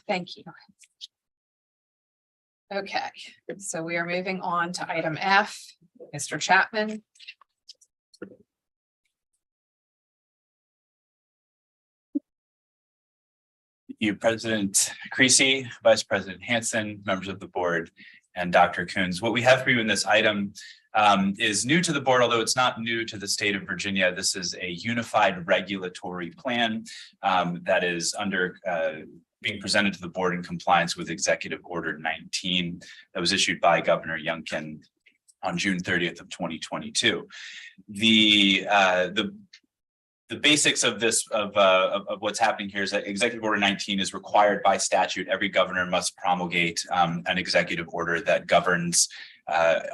Thank you. Okay, so we are moving on to item F. Mr. Chapman. You, President Creasy, Vice President Hanson, members of the board, and Dr. Coons. What we have for you in this item is new to the board, although it's not new to the state of Virginia. This is a unified regulatory plan that is being presented to the board in compliance with Executive Order 19 that was issued by Governor Youngkin on June 30th of 2022. The basics of this, of what's happening here is that Executive Order 19 is required by statute. Every governor must promulgate an executive order that governs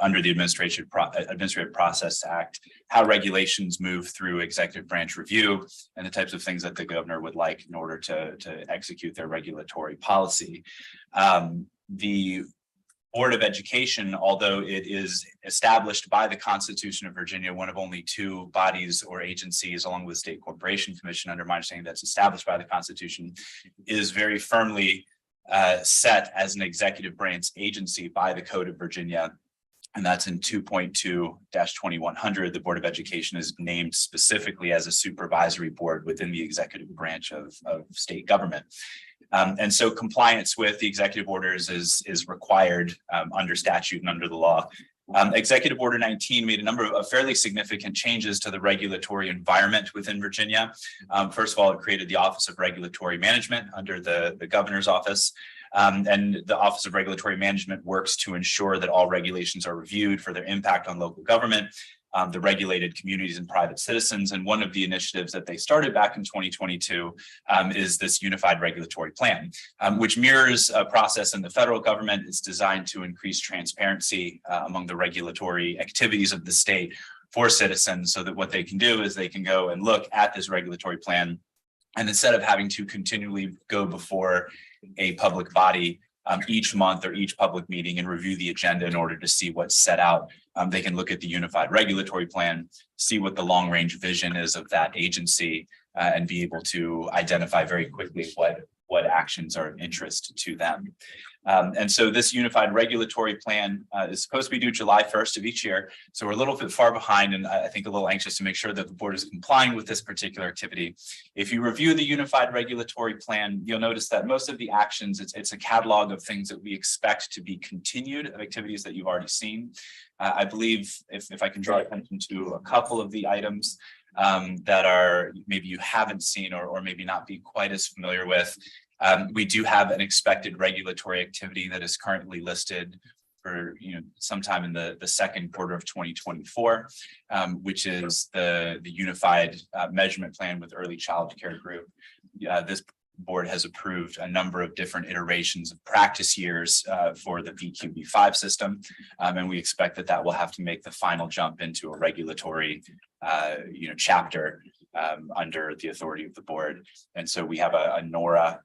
under the Administrative Process Act, how regulations move through executive branch review and the types of things that the governor would like in order to execute their regulatory policy. The Board of Education, although it is established by the Constitution of Virginia, one of only 2 bodies or agencies, along with the State Corporation Commission, under my understanding, that's established by the Constitution, is very firmly set as an executive branch agency by the Code of Virginia. And that's in 2.2-2100. The Board of Education is named specifically as a supervisory board within the executive branch of state government. And so compliance with the executive orders is required under statute and under the law. Executive Order 19 made a number of fairly significant changes to the regulatory environment within Virginia. First of all, it created the Office of Regulatory Management under the governor's office. And the Office of Regulatory Management works to ensure that all regulations are reviewed for their impact on local government, the regulated communities and private citizens. And one of the initiatives that they started back in 2022 is this unified regulatory plan, which mirrors a process in the federal government. It's designed to increase transparency among the regulatory activities of the state for citizens, so that what they can do is they can go and look at this regulatory plan. And instead of having to continually go before a public body each month or each public meeting and review the agenda in order to see what's set out, they can look at the unified regulatory plan, see what the long range vision is of that agency, and be able to identify very quickly what actions are of interest to them. And so this unified regulatory plan is supposed to be due July 1st of each year. So we're a little bit far behind, and I think a little anxious to make sure that the board is complying with this particular activity. If you review the unified regulatory plan, you'll notice that most of the actions, it's a catalog of things that we expect to be continued, of activities that you've already seen. I believe if I can draw attention to a couple of the items that are maybe you haven't seen or maybe not be quite as familiar with. We do have an expected regulatory activity that is currently listed for, sometime in the second quarter of 2024, which is the unified measurement plan with early child care group. This board has approved a number of different iterations of practice years for the VQB5 system. And we expect that will have to make the final jump into a regulatory chapter under the authority of the board. And so we have a NORA,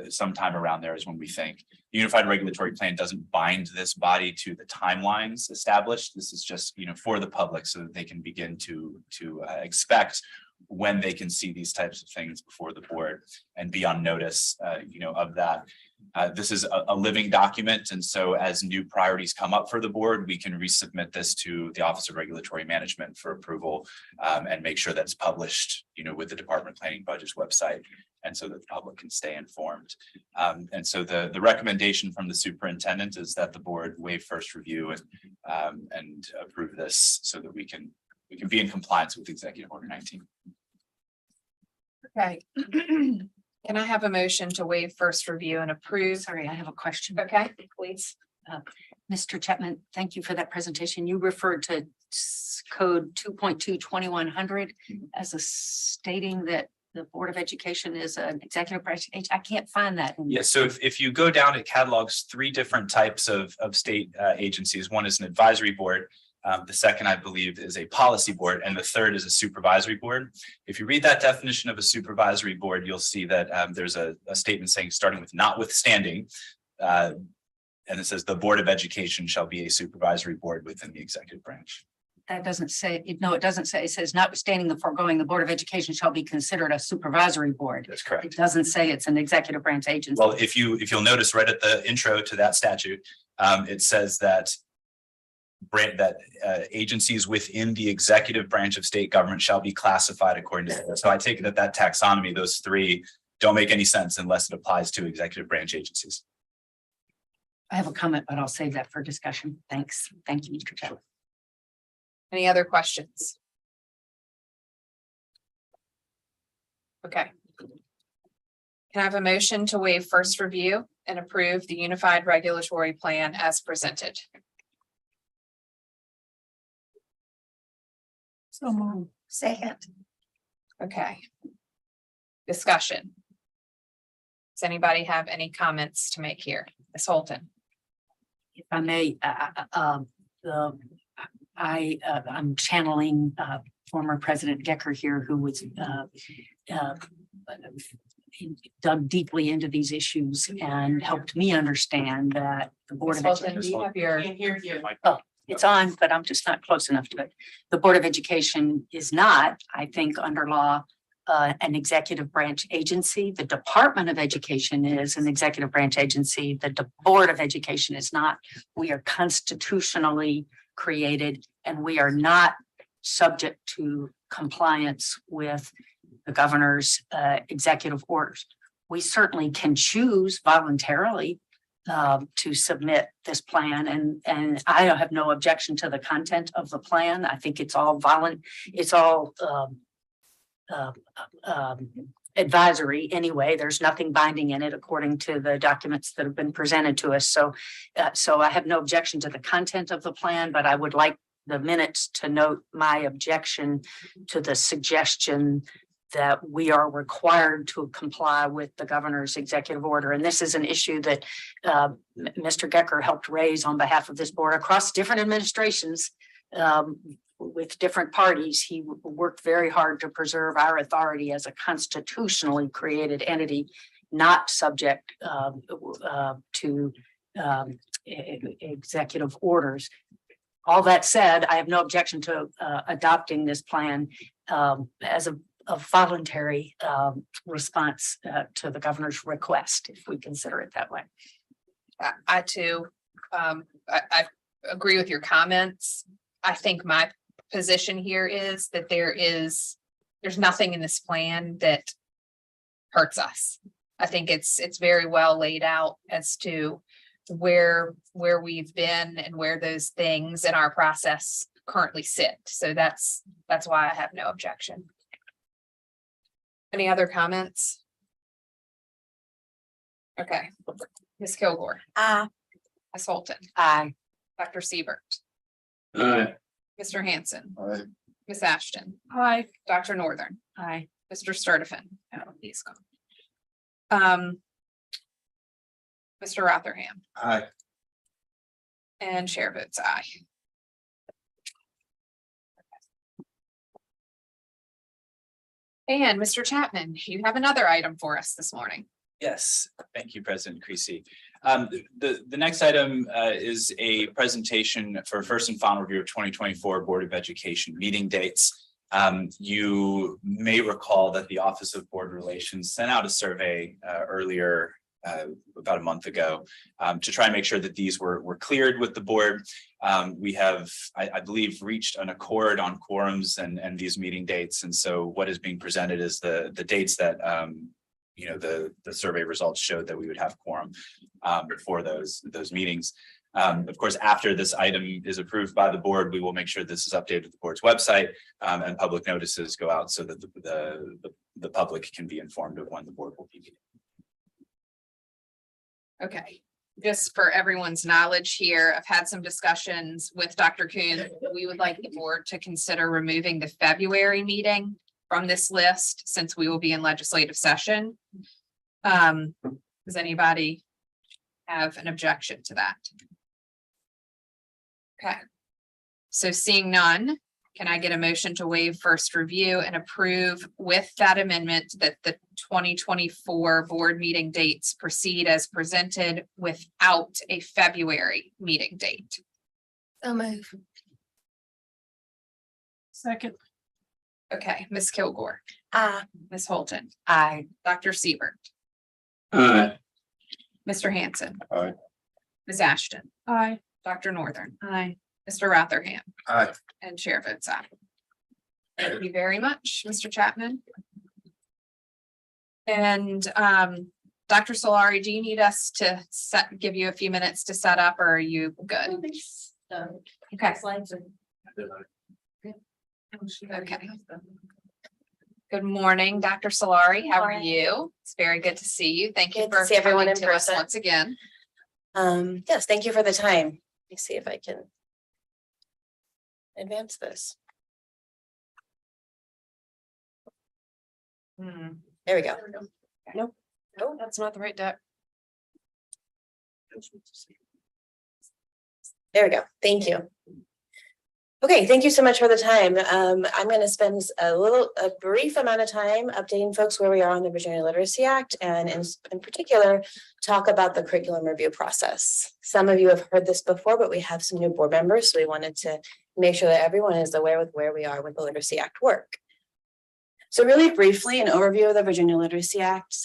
sometime around there is when we think. The Unified Regulatory Plan doesn't bind this body to the timelines established. This is just, for the public so that they can begin to expect when they can see these types of things before the board and be on notice, of that. This is a living document. And so as new priorities come up for the board, we can resubmit this to the Office of Regulatory Management for approval and make sure that's published, with the Department of Planning Budget's website. And so that the public can stay informed. And so the recommendation from the superintendent is that the board waive first review and approve this so that we can be in compliance with Executive Order 19. Okay. Can I have a motion to waive first review and approve? Sorry, I have a question. Okay, please. Mr. Chapman, thank you for that presentation. You referred to code 2.2/2100 as a stating that the Board of Education is an executive branch. I can't find that. Yes, so if you go down, it catalogs 3 different types of state agencies. One is an advisory board. The second, I believe, is a policy board, and the third is a supervisory board. If you read that definition of a supervisory board, you'll see that there's a statement saying starting with notwithstanding. And it says the Board of Education shall be a supervisory board within the executive branch. That doesn't say, no, it doesn't say, it says notwithstanding the foregoing, the Board of Education shall be considered a supervisory board. That's correct. It doesn't say it's an executive branch agency. Well, if you'll notice right at the intro to that statute, it says that agencies within the executive branch of state government shall be classified according to that. So I take it that taxonomy, those 3 don't make any sense unless it applies to executive branch agencies. I have a comment, but I'll save that for discussion. Thanks. Thank you, Mr. Chapman. Any other questions? Okay. Can I have a motion to waive first review and approve the Unified Regulatory Plan as presented? So second. Okay. Discussion. Does anybody have any comments to make here? Ms. Holton? If I may, I'm channeling former President Gecker here, who was dug deeply into these issues and helped me understand that the Board of Ms. Holton, Education. do you have your? Can't hear you. Oh, it's on, but I'm just not close enough to it. The Board of Education is not, I think, under law, an executive branch agency. The Department of Education is an executive branch agency. The Board of Education is not. We are constitutionally created, and we are not subject to compliance with the governor's executive orders. We certainly can choose voluntarily to submit this plan, and I have no objection to the content of the plan. I think it's all advisory anyway. There's nothing binding in it according to the documents that have been presented to us. So I have no objection to the content of the plan, but I would like the minutes to note my objection to the suggestion that we are required to comply with the governor's executive order. And this is an issue that Mr. Gecker helped raise on behalf of this board across different administrations. With different parties, he worked very hard to preserve our authority as a constitutionally created entity, not subject to executive orders. All that said, I have no objection to adopting this plan as a voluntary response to the governor's request, if we consider it that way. I too, I agree with your comments. I think my position here is that there's nothing in this plan that hurts us. I think it's very well laid out as to where we've been and where those things in our process currently sit. So that's why I have no objection. Any other comments? Okay, Ms. Kilgore. Aye. Ms. Holton. Aye. Dr. Siebert, Aye. Mr. Hanson, Aye. Ms. Ashton, Hi. Dr. Northern, Aye. Mr. Sturtevant. No, he's gone. Mr. Rotherham Aye. and chair votes aye. And Mr. Chapman, you have another item for us this morning. Yes, thank you, President Creasy. The next item is a presentation for first and final review of 2024 Board of Education meeting dates. You may recall that the Office of Board Relations sent out a survey earlier about a month ago to try and make sure that these were cleared with the board. We have, I believe, reached an accord on quorums and these meeting dates. And so what is being presented is the dates that the survey results showed that we would have quorum for those meetings. Of course, after this item is approved by the board, we will make sure this is updated to the board's website and public notices go out so that the public can be informed of when the board will be meeting. Okay, just for everyone's knowledge here, I've had some discussions with Dr. Coons. We would like the board to consider removing the February meeting from this list since we will be in legislative session. Does anybody have an objection to that? Okay, so seeing none, can I get a motion to waive first review and approve with that amendment that the 2024 board meeting dates proceed as presented without a February meeting date? So move. Second. Okay, Ms. Kilgore, Ms. Holton, Aye. Dr. Siebert, Aye. Mr. Hanson. Aye. Ms. Ashton, Aye. Dr. Northern, Aye. Mr. Rotherham, Aye. and chair votes aye. Thank you very much, Mr. Chapman. And Dr. Solari, do you need us to give you a few minutes to set up, or are you good? Okay. Okay. Good morning, Dr. Solari. How are you? It's very good to see you. Thank you Good to for see everyone coming in to us person. once again. Yes, thank you for the time. Let me see if I can advance this. There we go. Nope. No, that's not the right deck. There we go. Thank you. Okay, thank you so much for the time. I'm going to spend a brief amount of time updating folks where we are on the Virginia Literacy Act, and in particular, talk about the curriculum review process. Some of you have heard this before, but we have some new board members, so we wanted to make sure that everyone is aware with where we are with the Literacy Act work. So really briefly, an overview of the Virginia Literacy Act.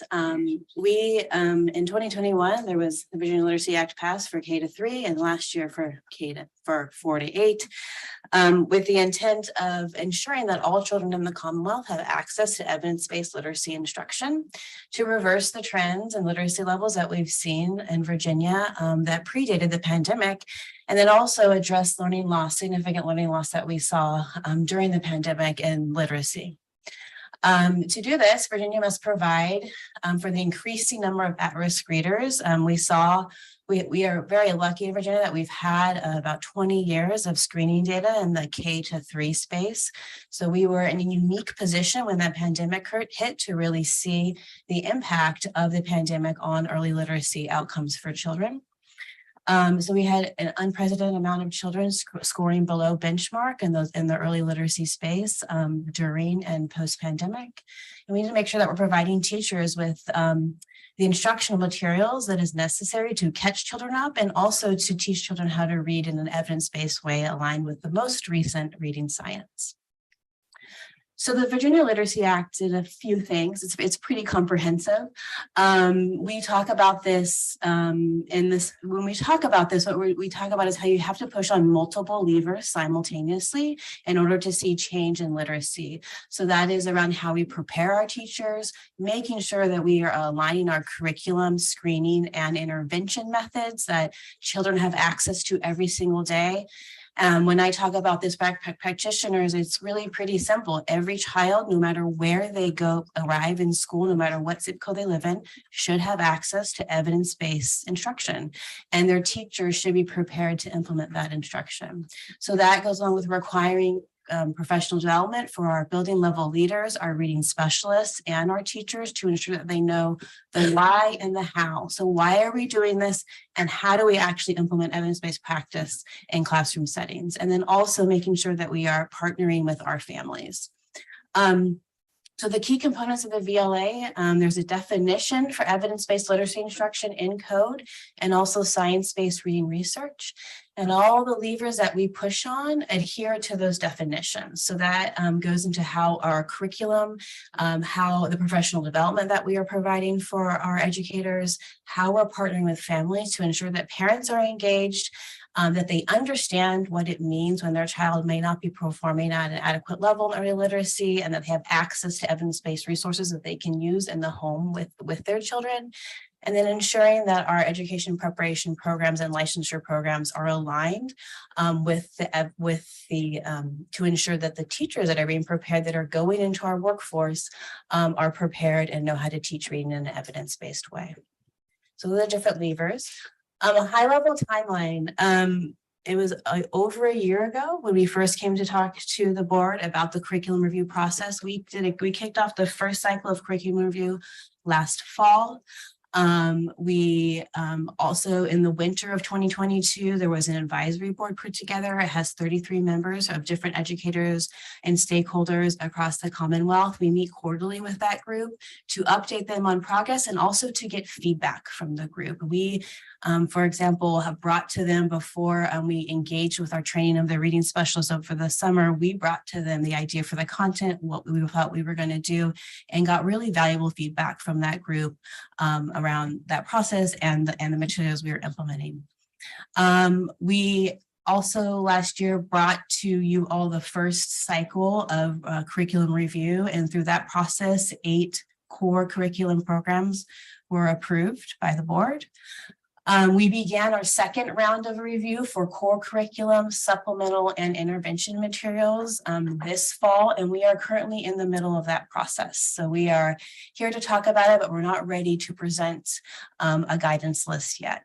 We in 2021, there was the Virginia Literacy Act passed for K-3 and last year for 4-8, with the intent of ensuring that all children in the Commonwealth have access to evidence-based literacy instruction to reverse the trends and literacy levels that we've seen in Virginia that predated the pandemic, and then also address learning loss, significant learning loss that we saw during the pandemic in literacy. To do this, Virginia must provide for the increasing number of at-risk readers. We are very lucky in Virginia that we've had about 20 years of screening data in the K-3 space. So we were in a unique position when that pandemic hit to really see the impact of the pandemic on early literacy outcomes for children. So we had an unprecedented amount of children scoring below benchmark in the early literacy space during and post-pandemic. And we need to make sure that we're providing teachers with the instructional materials that is necessary to catch children up and also to teach children how to read in an evidence-based way aligned with the most recent reading science. So the Virginia Literacy Act did a few things. It's pretty comprehensive. We talk about this when we talk about this, what we talk about is how you have to push on multiple levers simultaneously in order to see change in literacy. So that is around how we prepare our teachers, making sure that we are aligning our curriculum, screening, and intervention methods that children have access to every single day. When I talk about this backpack practitioners, it's really pretty simple. Every child, no matter where they arrive in school, no matter what zip code they live in, should have access to evidence-based instruction. And their teachers should be prepared to implement that instruction. So that goes on with requiring professional development for our building level leaders, our reading specialists, and our teachers to ensure that they know the why and the how. So why are we doing this, and how do we actually implement evidence-based practice in classroom settings? And then also making sure that we are partnering with our families. So the key components of the VLA, there's a definition for evidence-based literacy instruction in code, and also science-based reading research. And all the levers that we push on adhere to those definitions. So that goes into how our curriculum, how the professional development that we are providing for our educators, how we're partnering with families to ensure that parents are engaged, that they understand what it means when their child may not be performing at an adequate level in early literacy, and that they have access to evidence-based resources that they can use in the home with their children. And then ensuring that our education preparation programs and licensure programs are aligned to ensure that the teachers that are being prepared, that are going into our workforce, are prepared and know how to teach reading in an evidence-based way. So the different levers. A high level timeline. It was over a year ago when we first came to talk to the board about the curriculum review process. We kicked off the first cycle of curriculum review last fall. Also in the winter of 2022, there was an advisory board put together. It has 33 members of different educators and stakeholders across the Commonwealth. We meet quarterly with that group to update them on progress and also to get feedback from the group. We, for example, have brought to them before we engaged with our training of the reading specialists over the summer. We brought to them the idea for the content, what we thought we were going to do, and got really valuable feedback from that group around that process and the materials we were implementing. We also last year brought to you all the first cycle of curriculum review, and through that process, 8 core curriculum programs were approved by the board. We began our second round of review for core curriculum, supplemental, and intervention materials this fall, and we are currently in the middle of that process. So we are here to talk about it, but we're not ready to present a guidance list yet.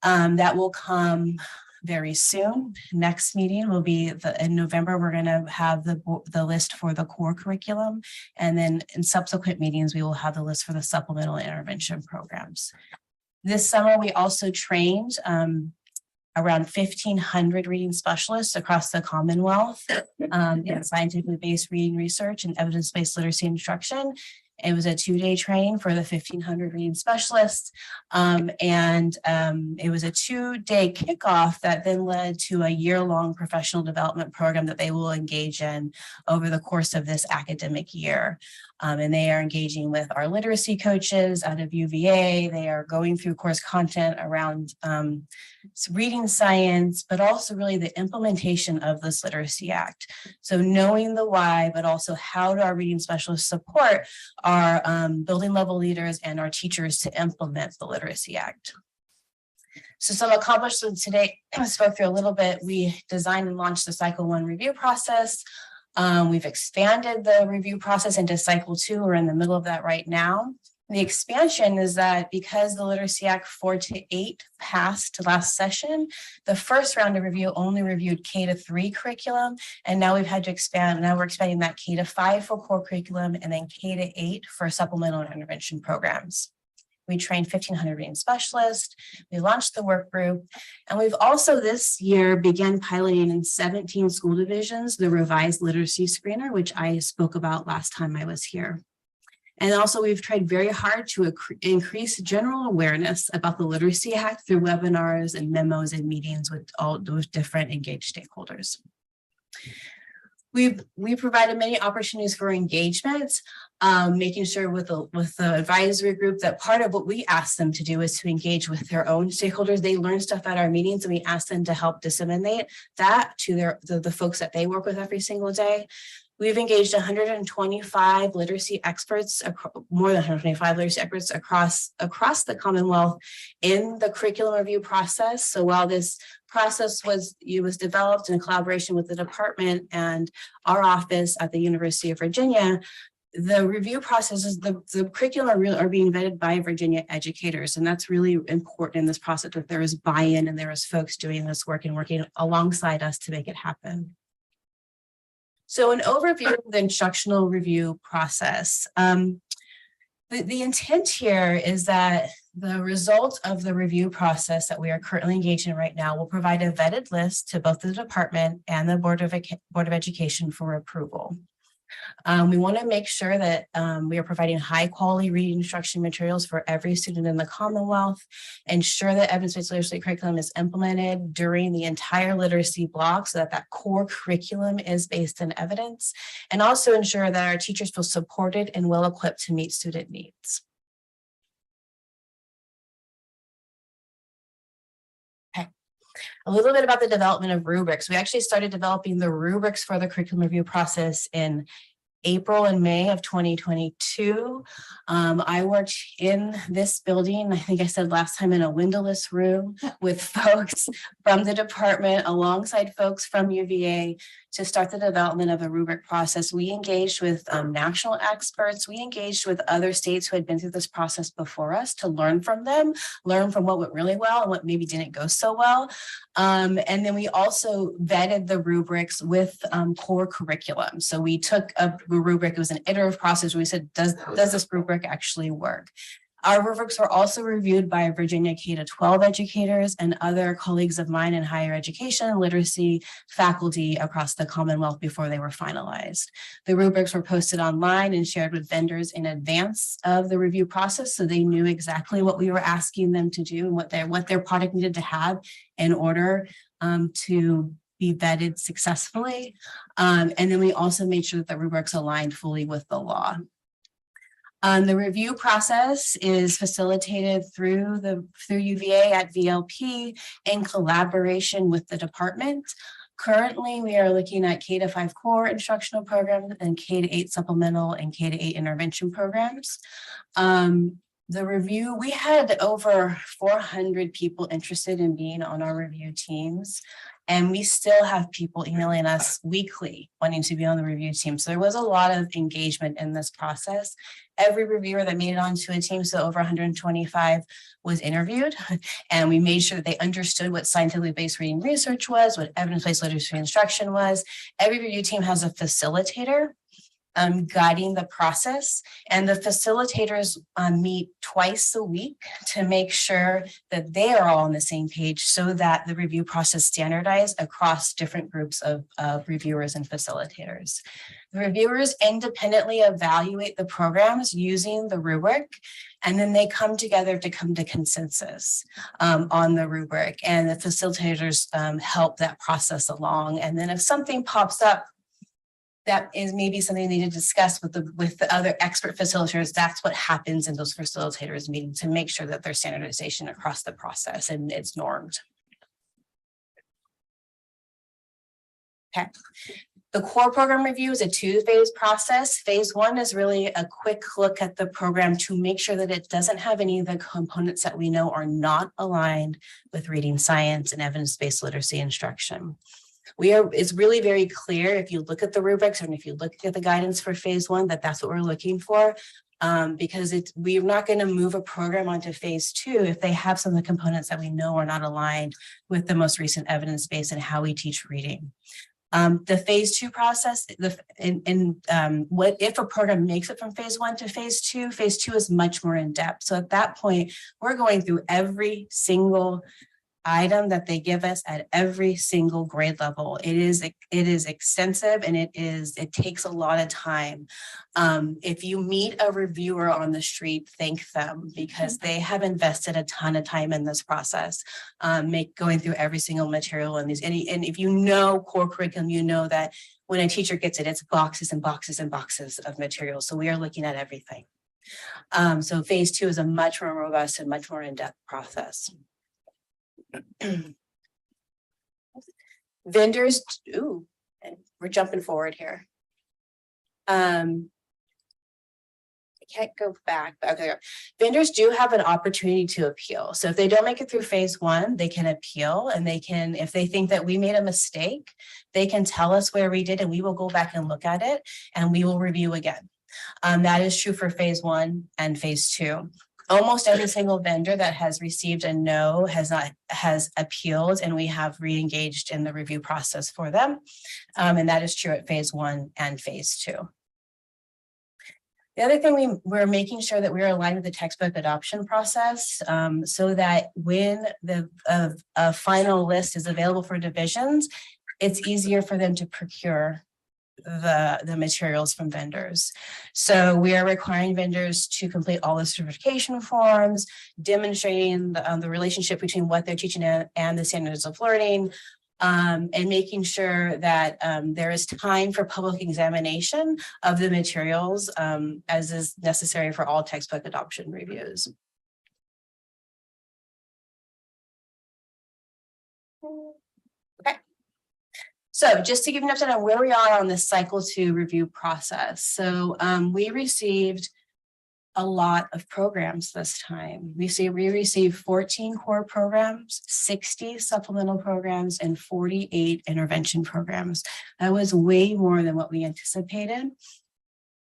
That will come very soon. Next meeting will be in November. We're going to have the list for the core curriculum, and then in subsequent meetings, we will have the list for the supplemental intervention programs. This summer, we also trained around 1,500 reading specialists across the Commonwealth in scientifically based reading research and evidence-based literacy instruction. It was a 2-day training for the 1,500 reading specialists. It was a 2-day kickoff that then led to a year-long professional development program that they will engage in over the course of this academic year. And they are engaging with our literacy coaches out of UVA. They are going through course content around reading science, but also really the implementation of this Literacy Act. So knowing the why, but also how do our reading specialists support our building level leaders and our teachers to implement the Literacy Act. So some accomplishments today, I spoke through a little bit. We designed and launched the Cycle 1 review process. We've expanded the review process into Cycle 2. We're in the middle of that right now. The expansion is that because the Literacy Act 4 to 8 passed last session, the first round of review only reviewed K-3 curriculum, and now we've had to expand. Now we're expanding that K-5 for core curriculum and then K-8 for supplemental and intervention programs. We trained 1,500 reading specialists. We launched the work group, and we've also this year began piloting in 17 school divisions the revised literacy screener, which I spoke about last time I was here. And also we've tried very hard to increase general awareness about the Literacy Act through webinars and memos and meetings with all those different engaged stakeholders. We provided many opportunities for engagement, making sure with the advisory group that part of what we asked them to do is to engage with their own stakeholders. They learn stuff at our meetings, and we asked them to help disseminate that to the folks that they work with every single day. We've engaged 125 literacy experts, more than 125 literacy experts across the Commonwealth in the curriculum review process. So while this process was developed in collaboration with the department and our office at the University of Virginia, the review processes, the curriculum are being vetted by Virginia educators. And that's really important in this process, that there is buy-in and there is folks doing this work and working alongside us to make it happen. So an overview of the instructional review process. The intent here is that the result of the review process that we are currently engaged in right now will provide a vetted list to both the department and the Board of Education for approval. We want to make sure that we are providing high quality reading instruction materials for every student in the Commonwealth, ensure that evidence-based literacy curriculum is implemented during the entire literacy block so that that core curriculum is based in evidence, and also ensure that our teachers feel supported and well equipped to meet student needs. Okay. A little bit about the development of rubrics. We actually started developing the rubrics for the curriculum review process in April and May of 2022. I worked in this building, I think I said last time, in a windowless room with folks from the department alongside folks from UVA to start the development of a rubric process. We engaged with national experts. We engaged with other states who had been through this process before us to learn from them, learn from what went really well and what maybe didn't go so well. And then we also vetted the rubrics with core curriculum. So we took a rubric, it was an iterative process where we said, does this rubric actually work? Our rubrics were also reviewed by Virginia K-12 educators and other colleagues of mine in higher education and literacy faculty across the Commonwealth before they were finalized. The rubrics were posted online and shared with vendors in advance of the review process, so they knew exactly what we were asking them to do and what their product needed to have in order to be vetted successfully. And then we also made sure that the rubrics aligned fully with the law. The review process is facilitated through UVA at VLP in collaboration with the department. Currently, we are looking at K-5 core instructional programs and K-8 supplemental and K-8 intervention programs. The review, we had over 400 people interested in being on our review teams. And we still have people emailing us weekly wanting to be on the review team. So there was a lot of engagement in this process. Every reviewer that made it onto a team, so over 125, was interviewed. And we made sure that they understood what scientifically based reading research was, what evidence-based literacy instruction was. Every review team has a facilitator guiding the process, and the facilitators meet twice a week to make sure that they are all on the same page so that the review process standardized across different groups of reviewers and facilitators. The reviewers independently evaluate the programs using the rubric, and then they come together to come to consensus on the rubric, and the facilitators help that process along. And then if something pops up that is maybe something they need to discuss with the other expert facilitators, that's what happens in those facilitators meetings to make sure that there's standardization across the process and it's normed. Okay. The core program review is a two-phase process. Phase one is really a quick look at the program to make sure that it doesn't have any of the components that we know are not aligned with reading science and evidence-based literacy instruction. It's really very clear if you look at the rubrics and if you look at the guidance for phase one, that's what we're looking for. Because we're not going to move a program onto phase two if they have some of the components that we know are not aligned with the most recent evidence base and how we teach reading. The phase two process, what if a program makes it from phase one to phase two is much more in depth. So at that point, we're going through every single item that they give us at every single grade level. It is extensive and it takes a lot of time. If you meet a reviewer on the street, thank them because they have invested a ton of time in this process, going through every single material in these. And if you know core curriculum, you know that when a teacher gets it, it's boxes and boxes and boxes of material. So we are looking at everything. So phase two is a much more robust and much more in-depth process. Vendors, we're jumping forward here. I can't go back, but okay. Vendors do have an opportunity to appeal. So if they don't make it through phase one, they can appeal and they can, if they think that we made a mistake, they can tell us where we did and we will go back and look at it and we will review again. That is true for phase one and phase two. Almost every single vendor that has received a no has appealed, and we have re-engaged in the review process for them. And that is true at phase one and phase two. The other thing we're making sure that we're aligned with the textbook adoption process, so that when the final list is available for divisions, it's easier for them to procure the materials from vendors. So we are requiring vendors to complete all the certification forms, demonstrating the relationship between what they're teaching and the standards of learning, and making sure that there is time for public examination of the materials as is necessary for all textbook adoption reviews. Okay. So just to give you an update on where we are on this cycle 2 review process. So we received a lot of programs this time. We received 14 core programs, 60 supplemental programs, and 48 intervention programs. That was way more than what we anticipated,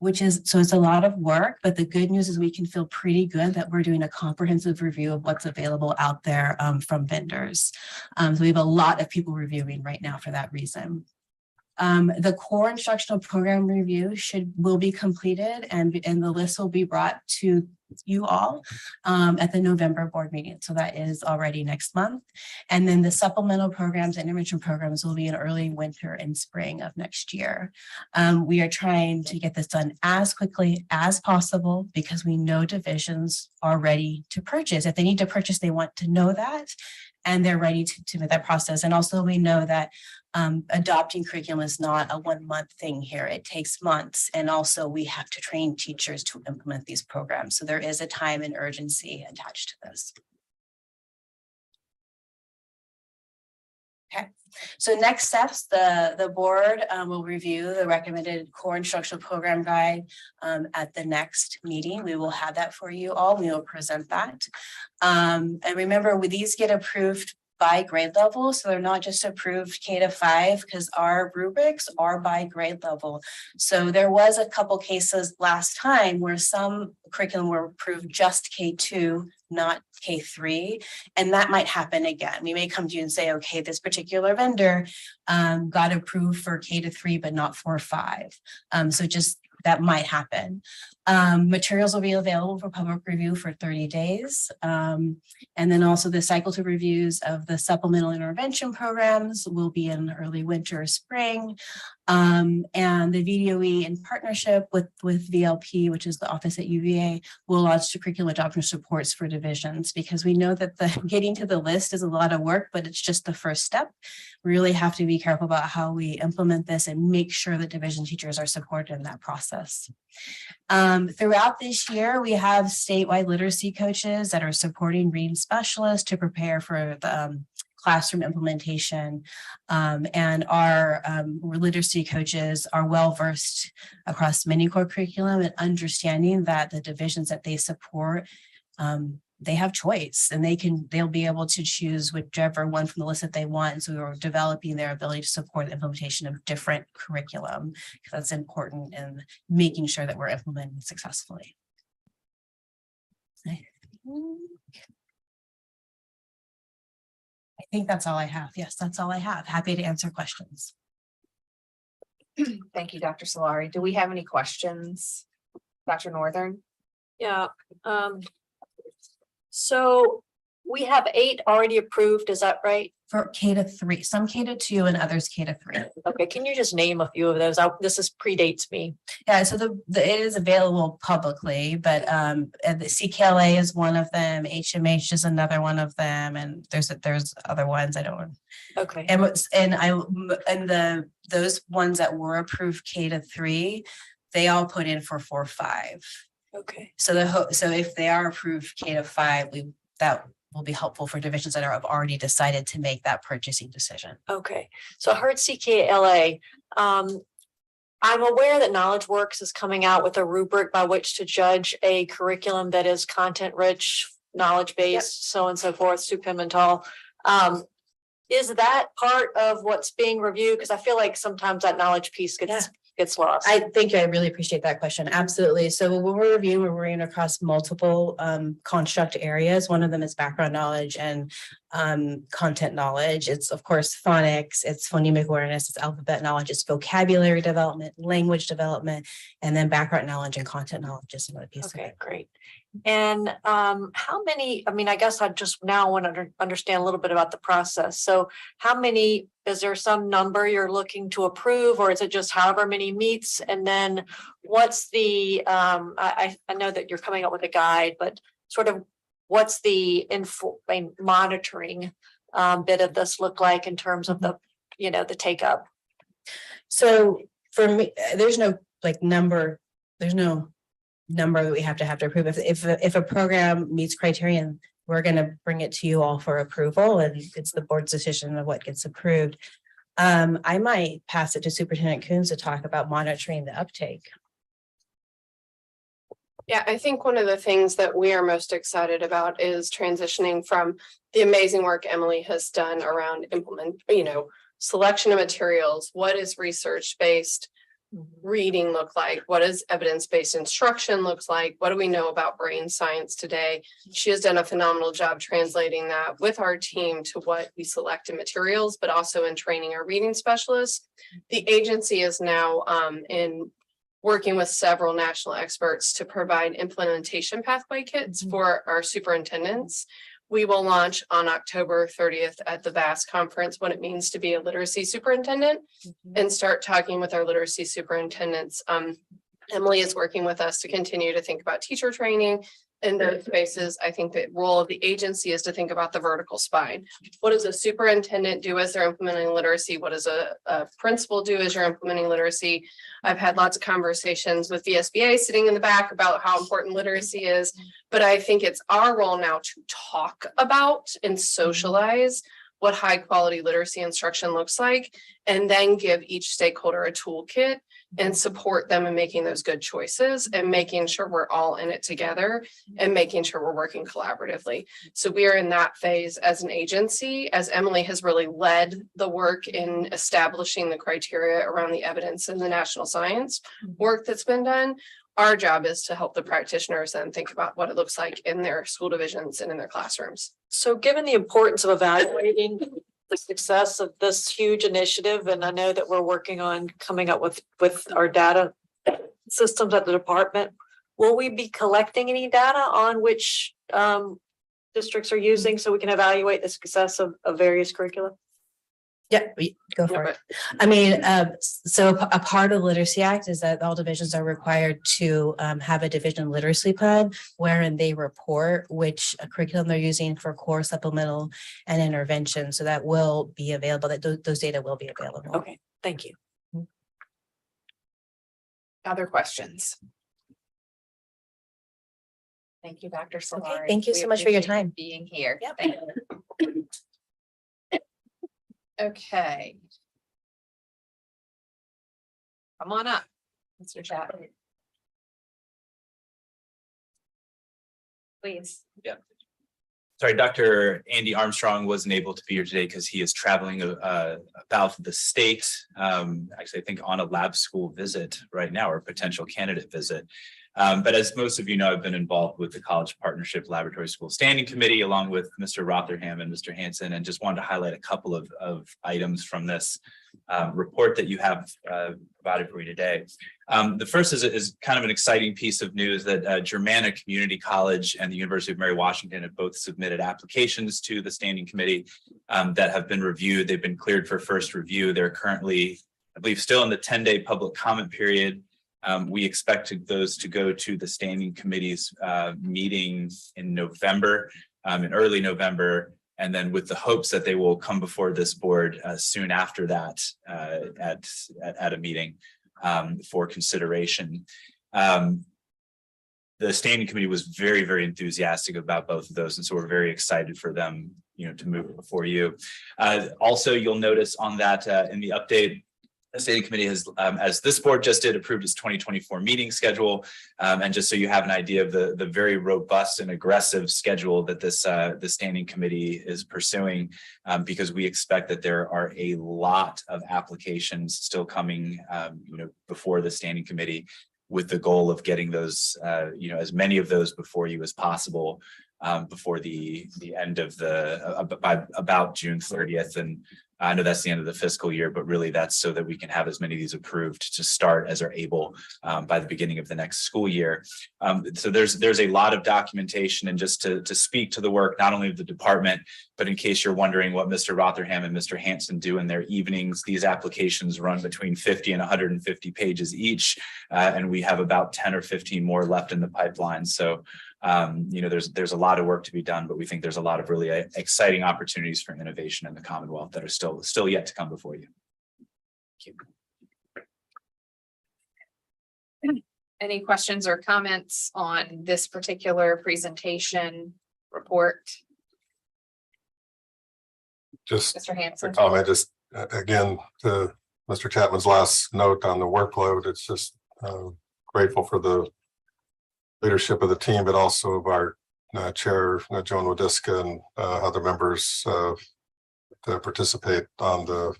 so it's a lot of work, but the good news is we can feel pretty good that we're doing a comprehensive review of what's available out there from vendors. So we have a lot of people reviewing right now for that reason. The core instructional program review will be completed and the list will be brought to you all at the November board meeting. So that is already next month. And then the supplemental programs and intervention programs will be in early winter and spring of next year. We are trying to get this done as quickly as possible because we know divisions are ready to purchase. If they need to purchase, they want to know that, and they're ready to make that process. And also we know that adopting curriculum is not a 1 month thing here. It takes months. And also we have to train teachers to implement these programs. So there is a time and urgency attached to this. Okay, so next steps, the board will review the recommended core instructional program guide at the next meeting. We will have that for you all. We will present that. And remember, these get approved by grade level. So they're not just approved K-5 because our rubrics are by grade level. So there was a couple cases last time where some curriculum were approved just K2, not K3, and that might happen again. We may come to you and say, okay, this particular vendor got approved for K-3, but not for 5. So just that might happen. Materials will be available for public review for 30 days. And then also the cycle 2 reviews of the supplemental intervention programs will be in early winter or spring. And the VDOE in partnership with VLP, which is the office at UVA, will launch the curriculum adoption supports for divisions, because we know that getting to the list is a lot of work, but it's just the first step. We really have to be careful about how we implement this and make sure that division teachers are supported in that process. Throughout this year, we have statewide literacy coaches that are supporting reading specialists to prepare for the classroom implementation. And our literacy coaches are well-versed across many core curriculum and understanding that the divisions that they support, they have choice and they'll be able to choose whichever one from the list that they want. So we're developing their ability to support the implementation of different curriculum, because that's important in making sure that we're implementing successfully. I think that's all I have. Yes, that's all I have. Happy to answer questions. Thank you, Dr. Solari. Do we have any questions? Dr. Northern? Yeah, so we have 8 already approved, is that right? For K-3, some K-2 and others K-3. Okay, can you just name a few of those? This predates me. Yeah, so it is available publicly, but the CKLA is one of them, HMH is another one of them, and there's other ones I don't. Okay. Those ones that were approved K-3, they all put in for 4-5. Okay. So if they are approved K-5, that will be helpful for divisions that have already decided to make that purchasing decision. Okay, so I heard CKLA. I'm aware that Knowledge Works is coming out with a rubric by which to judge a curriculum that is content rich, knowledge based, so on and so forth, Sue Pimental. Is that part of what's being reviewed? Because I feel like sometimes that knowledge piece gets lost. I think I really appreciate that question. Absolutely. So when we're reviewing, we're reviewing across multiple construct areas. One of them is background knowledge and content knowledge. It's of course phonics, it's phonemic awareness, it's alphabet knowledge, it's vocabulary development, language development, and then background knowledge and content knowledge is another piece. Okay, great. And how many, I mean, I guess I just now want to understand a little bit about the process. So how many, is there some number you're looking to approve, or is it just however many meets? And then what's the, I know that you're coming up with a guide, but sort of what's the monitoring bit of this look like in terms of the, the take up? So for me, there's no number, there's no number that we have to approve. If a program meets criterion, we're going to bring it to you all for approval, and it's the board's decision of what gets approved. I might pass it to Superintendent Coons to talk about monitoring the uptake. Yeah, I think one of the things that we are most excited about is transitioning from the amazing work Emily has done around selection of materials. What is research-based reading look like? What does evidence-based instruction looks like? What do we know about brain science today? She has done a phenomenal job translating that with our team to what we select in materials, but also in training our reading specialists. The agency is now in working with several national experts to provide implementation pathway kits for our superintendents. We will launch on October 30th at the VAST conference what it means to be a literacy superintendent and start talking with our literacy superintendents. Emily is working with us to continue to think about teacher training in those spaces. I think the role of the agency is to think about the vertical spine. What does a superintendent do as they're implementing literacy? What does a principal do as you're implementing literacy? I've had lots of conversations with VSBA sitting in the back about how important literacy is, but I think it's our role now to talk about and socialize what high quality literacy instruction looks like, and then give each stakeholder a toolkit and support them in making those good choices and making sure we're all in it together and making sure we're working collaboratively. So we are in that phase as an agency, as Emily has really led the work in establishing the criteria around the evidence and the national science work that's been done. Our job is to help the practitioners then think about what it looks like in their school divisions and in their classrooms. So given the importance of evaluating the success of this huge initiative, and I know that we're working on coming up with our data systems at the department, will we be collecting any data on which districts are using so we can evaluate the success of various curricula? Yeah, go for it. I mean, so a part of the Literacy Act is that all divisions are required to have a division literacy plan wherein they report which curriculum they're using for core, supplemental, and intervention. So that will be available, that those data will be available. Okay, thank you. Other questions? Thank you, Dr. Solari. Thank you so much for your time. Being here. Yep. Thank you. Okay. Come on up, Mr. Chapman. Please. Yeah. Sorry, Dr. Andy Armstrong wasn't able to be here today because he is traveling about the state. Actually, I think on a lab school visit right now, or potential candidate visit. But as most of you know, I've been involved with the College Partnership Laboratory School Standing Committee, along with Mr. Rotherham and Mr. Hansen, and just wanted to highlight a couple of items from this report that you have provided for you today. The first is kind of an exciting piece of news that Germanna Community College and the University of Mary Washington have both submitted applications to the Standing Committee that have been reviewed. They've been cleared for first review. They're currently, I believe, still in the 10-day public comment period. We expect those to go to the Standing Committee's meeting in November, in early November, and then with the hopes that they will come before this board soon after that at a meeting for consideration. The Standing Committee was very, very enthusiastic about both of those, and so we're very excited for them, to move before you. Also, you'll notice on that in the update, The standing committee has, as this board just did, approved its 2024 meeting schedule. And just so you have an idea of the very robust and aggressive schedule that the standing committee is pursuing, because we expect that there are a lot of applications still coming, before the standing committee, with the goal of getting those, as many of those before you as possible, before the end of by about June 30th. And I know that's the end of the fiscal year, but really that's so that we can have as many of these approved to start as are able by the beginning of the next school year. So there's a lot of documentation, and just to speak to the work, not only of the department, but in case you're wondering what Mr. Rotherham and Mr. Hanson do in their evenings, these applications run between 50 and 150 pages each. And we have about 10 or 15 more left in the pipeline. So there's a lot of work to be done, but we think there's a lot of really exciting opportunities for innovation in the Commonwealth that are still yet to come before you. Thank you. Any questions or comments on this particular presentation report? Just Mr. Hanson. a comment, just again, to Mr. Chapman's last note on the workload, it's just grateful for the leadership of the team, but also of our chair, Joan Wadiska, and other members to participate on the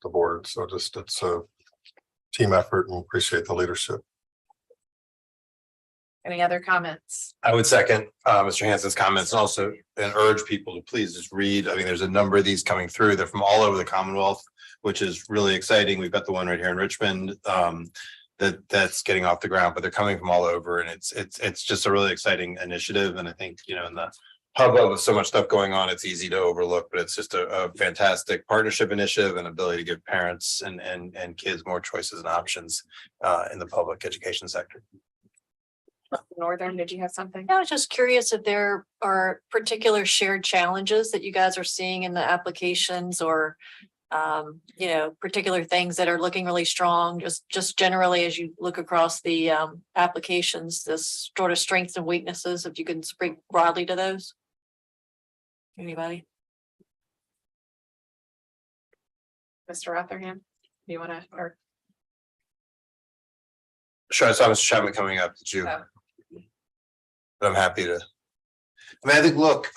board. So just it's a team effort, and appreciate the leadership. Any other comments? I would second Mr. Hanson's comments, and also and urge people to please just read. I mean, there's a number of these coming through. They're from all over the Commonwealth, which is really exciting. We've got the one right here in Richmond that's getting off the ground, but they're coming from all over, and it's just a really exciting initiative. And I think, in the hubbub with so much stuff going on, it's easy to overlook, but it's just a fantastic partnership initiative and ability to give parents and kids more choices and options in the public education sector. Northern, did you have something? I was just curious if there are particular shared challenges that you guys are seeing in the applications, or particular things that are looking really strong, just generally as you look across the applications, this sort of strengths and weaknesses, if you can speak broadly to those. Anybody? Mr. Rotherham, do you want to, or? Sure, I saw Mr. Chapman coming up. Did you? Oh. But I'm happy to. I think, look,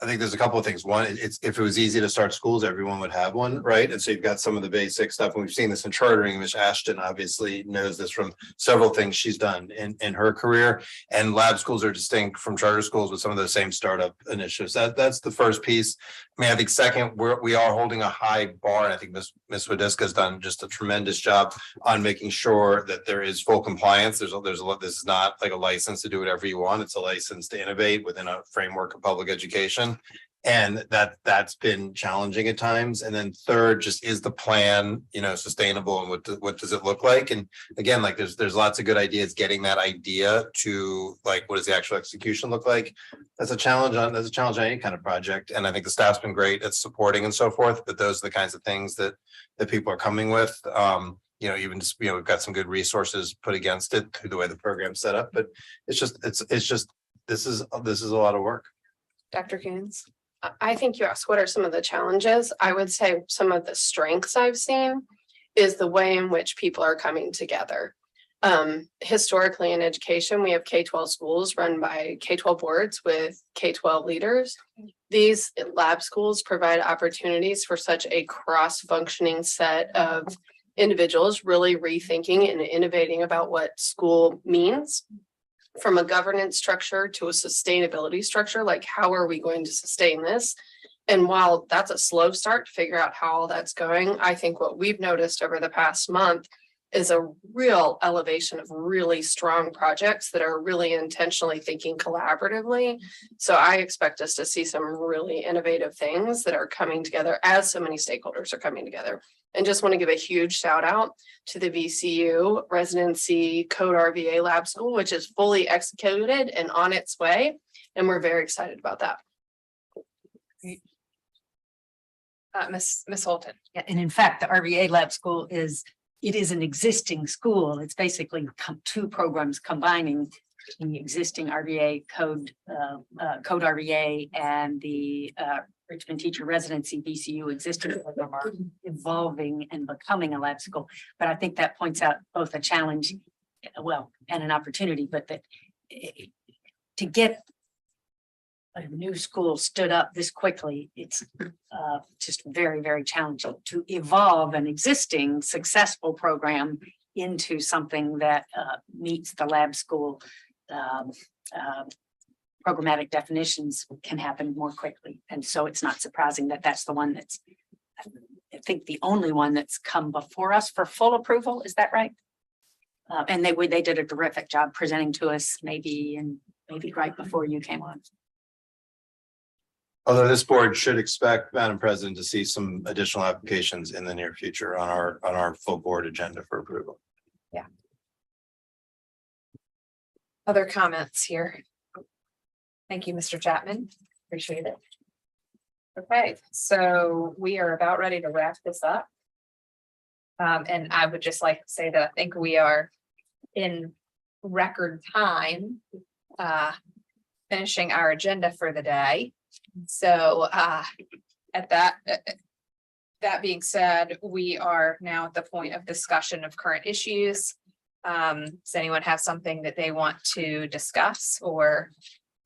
I think there's a couple of things. One, it's if it was easy to start schools, everyone would have one, right? And so you've got some of the basic stuff, and we've seen this in chartering. Ms. Ashton obviously knows this from several things she's done in her career. And lab schools are distinct from charter schools with some of those same startup initiatives. That's the first piece. I think second, we are holding a high bar, and I think Ms. Wadiska has done just a tremendous job on making sure that there is full compliance. There's a lot. This is not like a license to do whatever you want. It's a license to innovate within a framework of public education. And that's been challenging at times. And then third, just is the plan, sustainable, and what does it look like? And again, like there's lots of good ideas. Getting that idea to what does the actual execution look like? That's a challenge on any kind of project. And I think the staff's been great at supporting and so forth. But those are the kinds of things that people are coming with. Even just we've got some good resources put against it through the way the program's set up. But it's just this is a lot of work. Dr. Coons? I think you asked what are some of the challenges. I would say some of the strengths I've seen is the way in which people are coming together. Historically in education, we have K-12 schools run by K-12 boards with K-12 leaders. These lab schools provide opportunities for such a cross-functioning set of individuals really rethinking and innovating about what school means. From a governance structure to a sustainability structure, like how are we going to sustain this? And while that's a slow start to figure out how all that's going, I think what we've noticed over the past month is a real elevation of really strong projects that are really intentionally thinking collaboratively. So I expect us to see some really innovative things that are coming together as so many stakeholders are coming together. And just want to give a huge shout out to the VCU Residency Code RVA Lab School, which is fully executed and on its way. And we're very excited about that. Ms. Holton. Yeah, and in fact, the RVA Lab School is an existing school. It's basically two programs combining the existing RVA code, code RVA and the Richmond Teacher Residency VCU existing program are evolving and becoming a lab school. But I think that points out both a challenge, well, and an opportunity, but that to get a new school stood up this quickly, it's just very, very challenging to evolve an existing successful program into something that meets the lab school programmatic definitions can happen more quickly. And so it's not surprising that that's the one that's, I think, the only one that's come before us for full approval. Is that right? And they did a terrific job presenting to us maybe right before you came on. Although this board should expect, Madam President, to see some additional applications in the near future on our full board agenda for approval. Yeah. Other comments here? Thank you, Mr. Chapman. Appreciate it. Okay, so we are about ready to wrap this up. And I would just like to say that I think we are in record time, finishing our agenda for the day. So that being said, we are now at the point of discussion of current issues. Does anyone have something that they want to discuss, or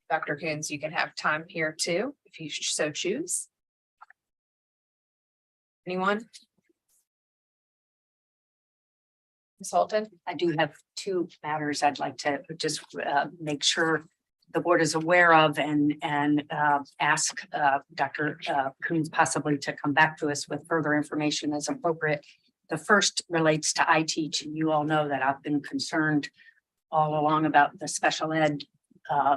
Dr. Coons, you can have time here too, if you so choose. Anyone? Ms. Holton? I do have two matters I'd like to just make sure the board is aware of and ask Dr. Coons possibly to come back to us with further information as appropriate. The first relates to iTeach, and you all know that I've been concerned all along about the special ed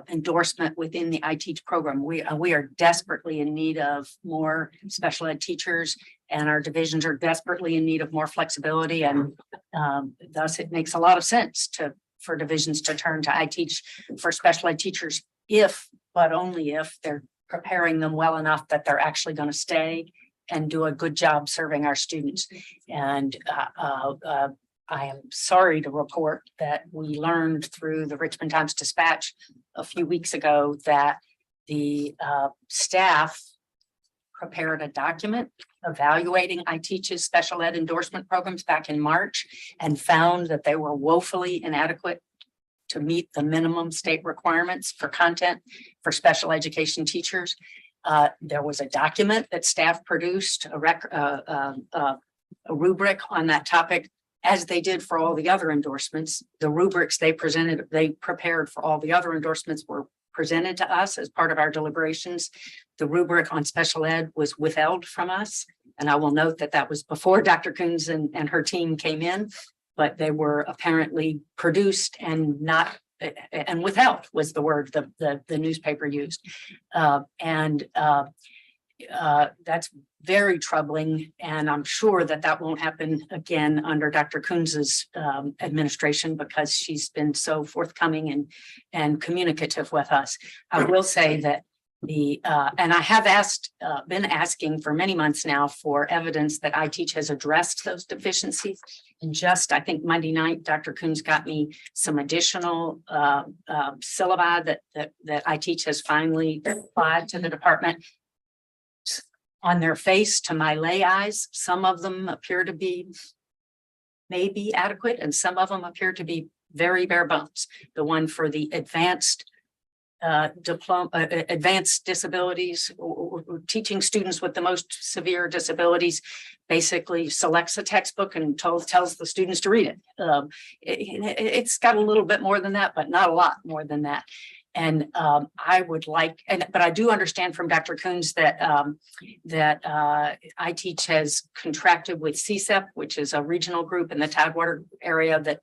endorsement within the iTeach program. We are desperately in need of more special ed teachers, and our divisions are desperately in need of more flexibility, and thus it makes a lot of sense for divisions to turn to iTeach for special ed teachers if, but only if, they're preparing them well enough that they're actually going to stay and do a good job serving our students. And I am sorry to report that we learned through the Richmond Times-Dispatch a few weeks ago that the staff prepared a document evaluating iTeach's special ed endorsement programs back in March and found that they were woefully inadequate to meet the minimum state requirements for content for special education teachers. There was a document that staff produced, a rubric on that topic, as they did for all the other endorsements. The rubrics they prepared for all the other endorsements were presented to us as part of our deliberations. The rubric on special ed was withheld from us. And I will note that that was before Dr. Coons and her team came in, but they were apparently produced and withheld was the word the newspaper used. That's very troubling, and I'm sure that won't happen again under Dr. Coons's administration, because she's been so forthcoming and communicative with us. I will say that and I have been asking for many months now for evidence that iTeach has addressed those deficiencies. And just, I think Monday night, Dr. Coons got me some additional syllabi that iTeach has finally applied to the department. On their face, to my lay eyes, some of them appear to be maybe adequate, and some of them appear to be very bare bones. The one for the advanced advanced disabilities, or teaching students with the most severe disabilities, basically selects a textbook and tells the students to read it. It's got a little bit more than that, but not a lot more than that. And I would like, but I do understand from Dr. Coons that iTeach has contracted with CSEP, which is a regional group in the Tidewater area that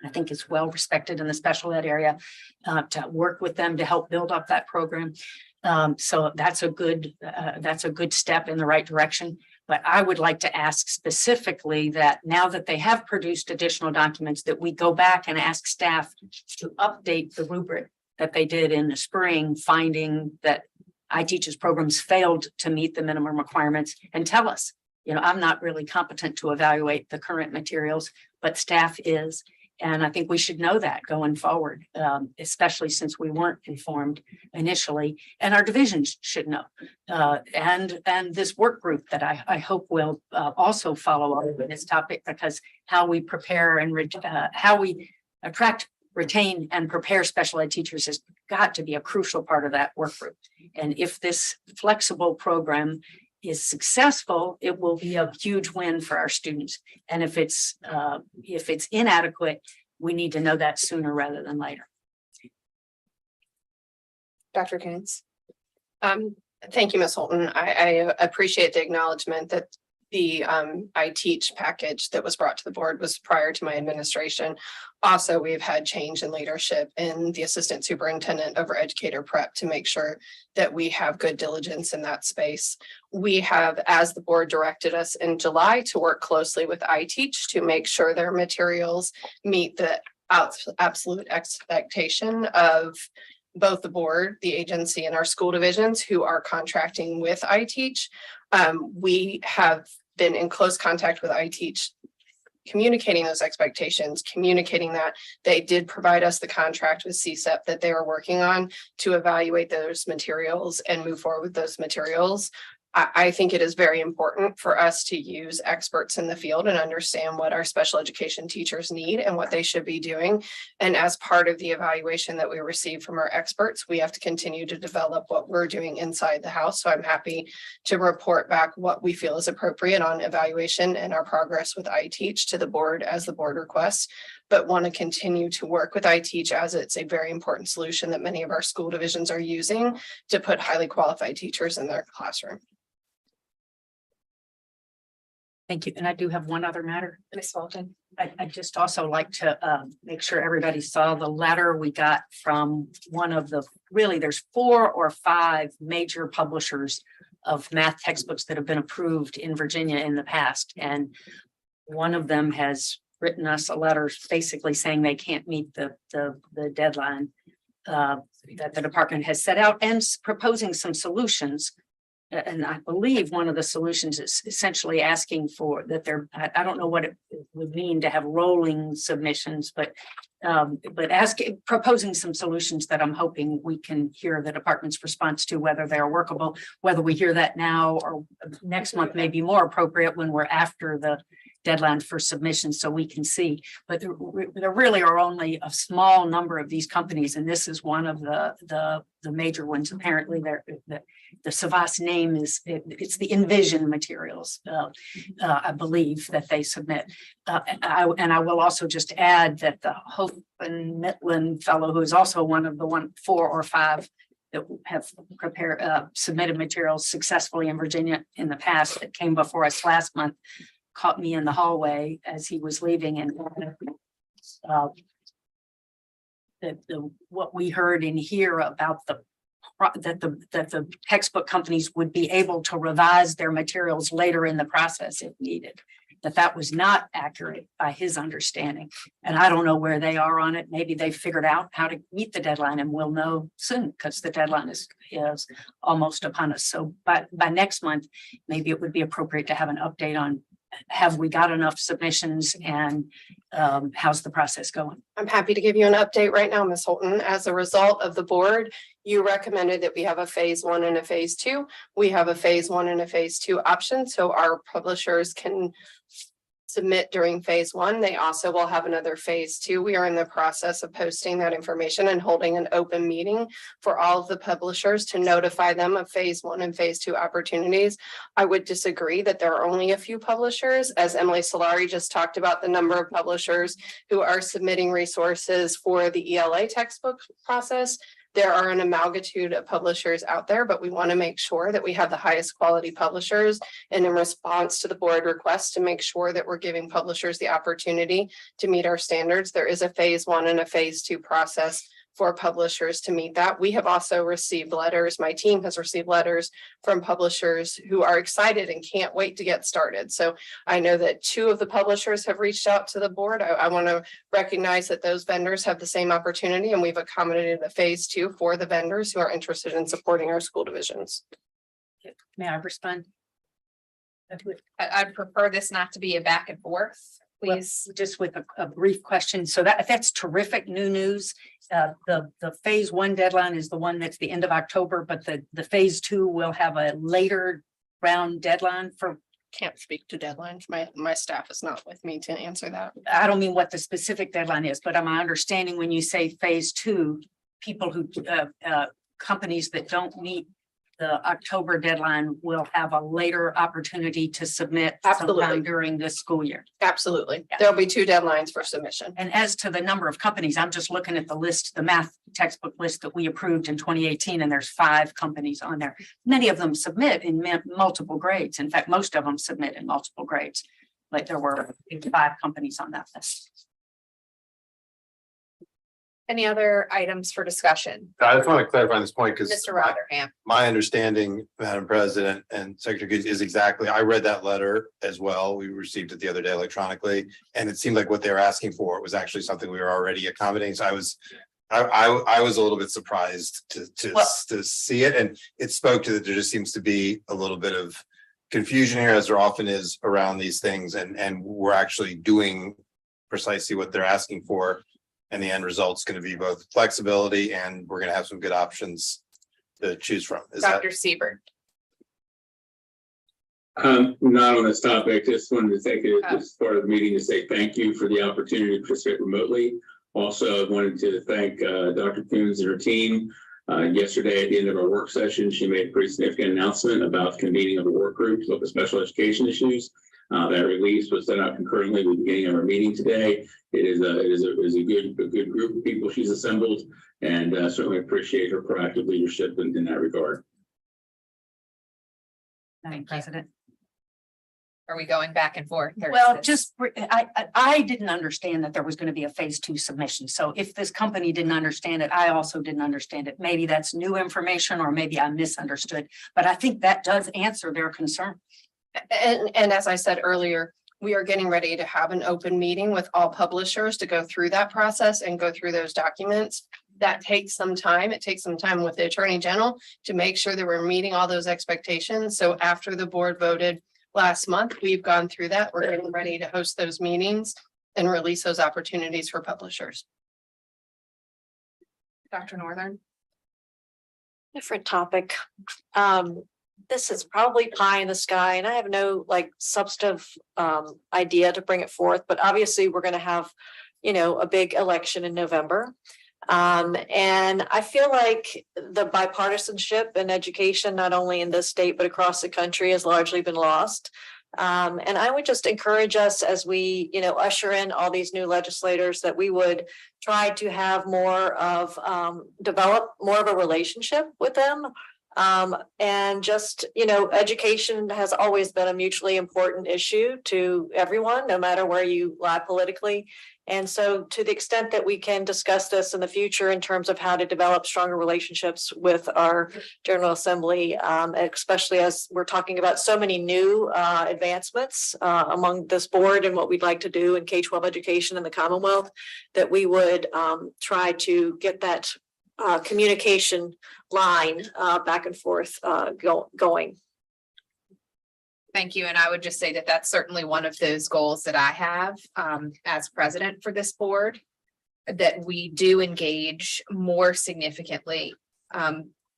I think is well respected in the special ed area, to work with them to help build up that program. So that's a good step in the right direction. But I would like to ask specifically that now that they have produced additional documents, that we go back and ask staff to update the rubric that they did in the spring, finding that iTeach's programs failed to meet the minimum requirements, and tell us, I'm not really competent to evaluate the current materials, but staff is. And I think we should know that going forward, especially since we weren't informed initially, and our divisions should know. And this work group that I hope will also follow up with this topic, because how we prepare and how we attract, retain, and prepare special ed teachers has got to be a crucial part of that work group. And if this flexible program is successful, it will be a huge win for our students. And if it's inadequate, we need to know that sooner rather than later. Dr. Coons. Thank you, Ms. Holton. I appreciate the acknowledgement that the I Teach package that was brought to the board was prior to my administration. Also, we've had change in leadership in the assistant superintendent over educator prep to make sure that we have good diligence in that space. We have, as the board directed us in July, to work closely with I Teach to make sure their materials meet the absolute expectation of both the board, the agency, and our school divisions who are contracting with I Teach. We have been in close contact with I Teach, communicating those expectations, communicating that they did provide us the contract with CSEP that they are working on to evaluate those materials and move forward with those materials. I think it is very important for us to use experts in the field and understand what our special education teachers need and what they should be doing. And as part of the evaluation that we receive from our experts, we have to continue to develop what we're doing inside the house. So I'm happy to report back what we feel is appropriate on evaluation and our progress with I Teach to the board as the board requests, but want to continue to work with I Teach as it's a very important solution that many of our school divisions are using to put highly qualified teachers in their classroom. Thank you. And I do have one other matter. Ms. Walton. I'd just also like to make sure everybody saw the letter we got from one of the, really, there's 4 or 5 major publishers of math textbooks that have been approved in Virginia in the past. And one of them has written us a letter basically saying they can't meet the deadline that the department has set out, and proposing some solutions. And I believe one of the solutions is essentially asking for that there, I don't know what it would mean to have rolling submissions, but proposing some solutions that I'm hoping we can hear the department's response to, whether they're workable, whether we hear that now or next month may be more appropriate when we're after the deadline for submissions, so we can see. But there really are only a small number of these companies, and this is one of the major ones. Apparently, the Savas name is it's the Envision materials, I believe, that they submit. I will also just add that the Hope and Midland fellow, who is also one of the 4 or 5 that have submitted materials successfully in Virginia in the past, that came before us last month, caught me in the hallway as he was leaving, and what we heard in here about that the textbook companies would be able to revise their materials later in the process if needed, that was not accurate by his understanding. And I don't know where they are on it. Maybe they figured out how to meet the deadline, and we'll know soon, because the deadline is almost upon us. So by next month, maybe it would be appropriate to have an update on, have we got enough submissions, and how's the process going? I'm happy to give you an update right now, Ms. Holton. As a result of the board, you recommended that we have a phase 1 and a phase 2. We have a phase 1 and a phase 2 option, so our publishers can submit during phase 1. They also will have another phase 2. We are in the process of posting that information and holding an open meeting for all of the publishers to notify them of phase 1 and phase 2 opportunities. I would disagree that there are only a few publishers. As Emily Solari just talked about, the number of publishers who are submitting resources for the ELA textbook process. There are an amalgamated of publishers out there, but we want to make sure that we have the highest quality publishers, and in response to the board request to make sure that we're giving publishers the opportunity to meet our standards. There is a phase 1 and a phase 2 process for publishers to meet that. We have also received letters, my team has received letters from publishers who are excited and can't wait to get started. So I know that 2 of the publishers have reached out to the board. I want to recognize that those vendors have the same opportunity, and we've accommodated a phase 2 for the vendors who are interested in supporting our school divisions. May I respond? I'd prefer this not to be a back and forth. please. Just with a brief question. So that's terrific new news. The phase one deadline is the one that's the end of October, but the phase two will have a later round deadline for. Can't speak to deadlines. My staff is not with me to answer that. I don't mean what the specific deadline is, but am I understanding when you say phase two, people who, companies that don't meet the October deadline will have a later opportunity to submit Absolutely. sometime during this school year? Absolutely. There'll be 2 deadlines for submission. And as to the number of companies, I'm just looking at the list, the math textbook list that we approved in 2018, and there's 5 companies on there. Many of them submit in multiple grades. In fact, most of them submit in multiple grades. Like there were 5 companies on that list. Any other items for discussion? I just want to clarify this point because Mr. Rotherham. my understanding, Madam President and Secretary Goode, is exactly, I read that letter as well. We received it the other day electronically. And it seemed like what they were asking for was actually something we were already accommodating. So I was a little bit surprised to see it. And it spoke to that there just seems to be a little bit of confusion here, as there often is around these things. And we're actually doing precisely what they're asking for. And the end result's going to be both flexibility and we're going to have some good options to choose from. Dr. Siebert. Not on this topic, just wanted to take it as part of the meeting to say thank you for the opportunity to participate remotely. Also, I wanted to thank Dr. Coons and her team. Yesterday at the end of our work session, she made a pretty significant announcement about convening of a work group to look at special education issues. That release was sent out concurrently with the beginning of our meeting today. It is a good group of people she's assembled, and certainly appreciate her proactive leadership in that regard. Madam President. Are we going back and forth? Or Well, is this- just, I didn't understand that there was going to be a phase 2 submission. So if this company didn't understand it, I also didn't understand it. Maybe that's new information or maybe I misunderstood, but I think that does answer their concern. And as I said earlier, we are getting ready to have an open meeting with all publishers to go through that process and go through those documents. That takes some time. It takes some time with the Attorney General to make sure that we're meeting all those expectations. So after the board voted last month, we've gone through that. We're getting ready to host those meetings and release those opportunities for publishers. Dr. Northern. Different topic. This is probably pie in the sky and I have no like substantive idea to bring it forth, but obviously we're going to have, a big election in November. And I feel like the bipartisanship in education, not only in this state, but across the country has largely been lost. And I would just encourage us as we, usher in all these new legislators that we would try to have more of, develop more of a relationship with them. And just, education has always been a mutually important issue to everyone, no matter where you lie politically. And so to the extent that we can discuss this in the future in terms of how to develop stronger relationships with our General Assembly, especially as we're talking about so many new advancements among this board and what we'd like to do in K-12 education in the Commonwealth, that we would try to get that communication line back and forth going. Thank you. And I would just say that that's certainly one of those goals that I have as president for this board, that we do engage more significantly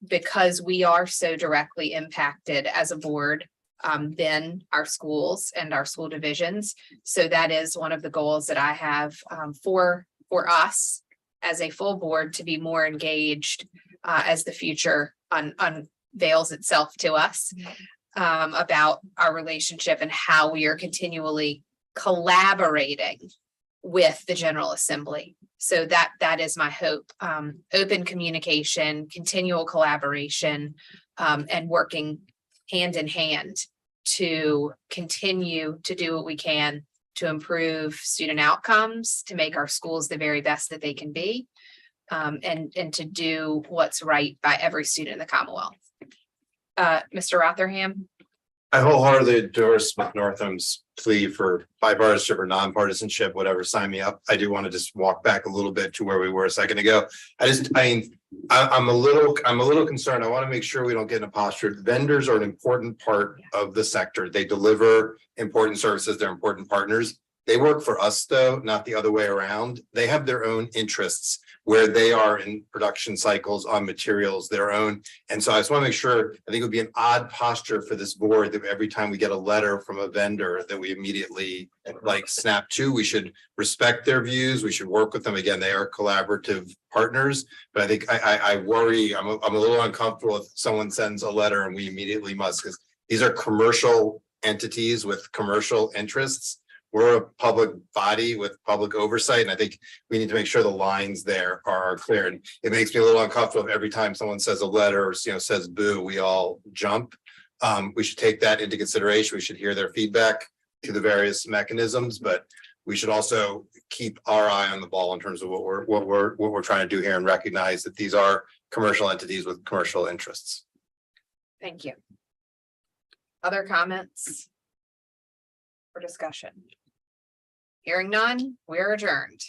because we are so directly impacted as a board than our schools and our school divisions. So that is one of the goals that I have for us as a full board, to be more engaged as the future unveils itself to us. About our relationship and how we are continually collaborating with the General Assembly. So that is my hope. Open communication, continual collaboration, and working hand in hand to continue to do what we can to improve student outcomes, to make our schools the very best that they can be, and to do what's right by every student in the Commonwealth. Mr. Rotherham. I wholeheartedly endorse Northam's plea for bipartisanship or nonpartisanship, whatever, sign me up. I do want to just walk back a little bit to where we were a second ago. I'm a little concerned. I want to make sure we don't get in a posture. Vendors are an important part of the sector. They deliver important services. They're important partners. They work for us though, not the other way around. They have their own interests where they are in production cycles on materials, their own. And so I just want to make sure, I think it would be an odd posture for this board that every time we get a letter from a vendor that we immediately like snap to. We should respect their views. We should work with them. Again, they are collaborative partners. But I think I worry, I'm a little uncomfortable if someone sends a letter and we immediately must, because these are commercial entities with commercial interests. We're a public body with public oversight, and I think we need to make sure the lines there are clear. And it makes me a little uncomfortable if every time someone says a letter or, says boo, we all jump. We should take that into consideration. We should hear their feedback to the various mechanisms, but we should also keep our eye on the ball in terms of what we're trying to do here and recognize that these are commercial entities with commercial interests. Thank you. Other comments? Or discussion? Hearing none, we're adjourned.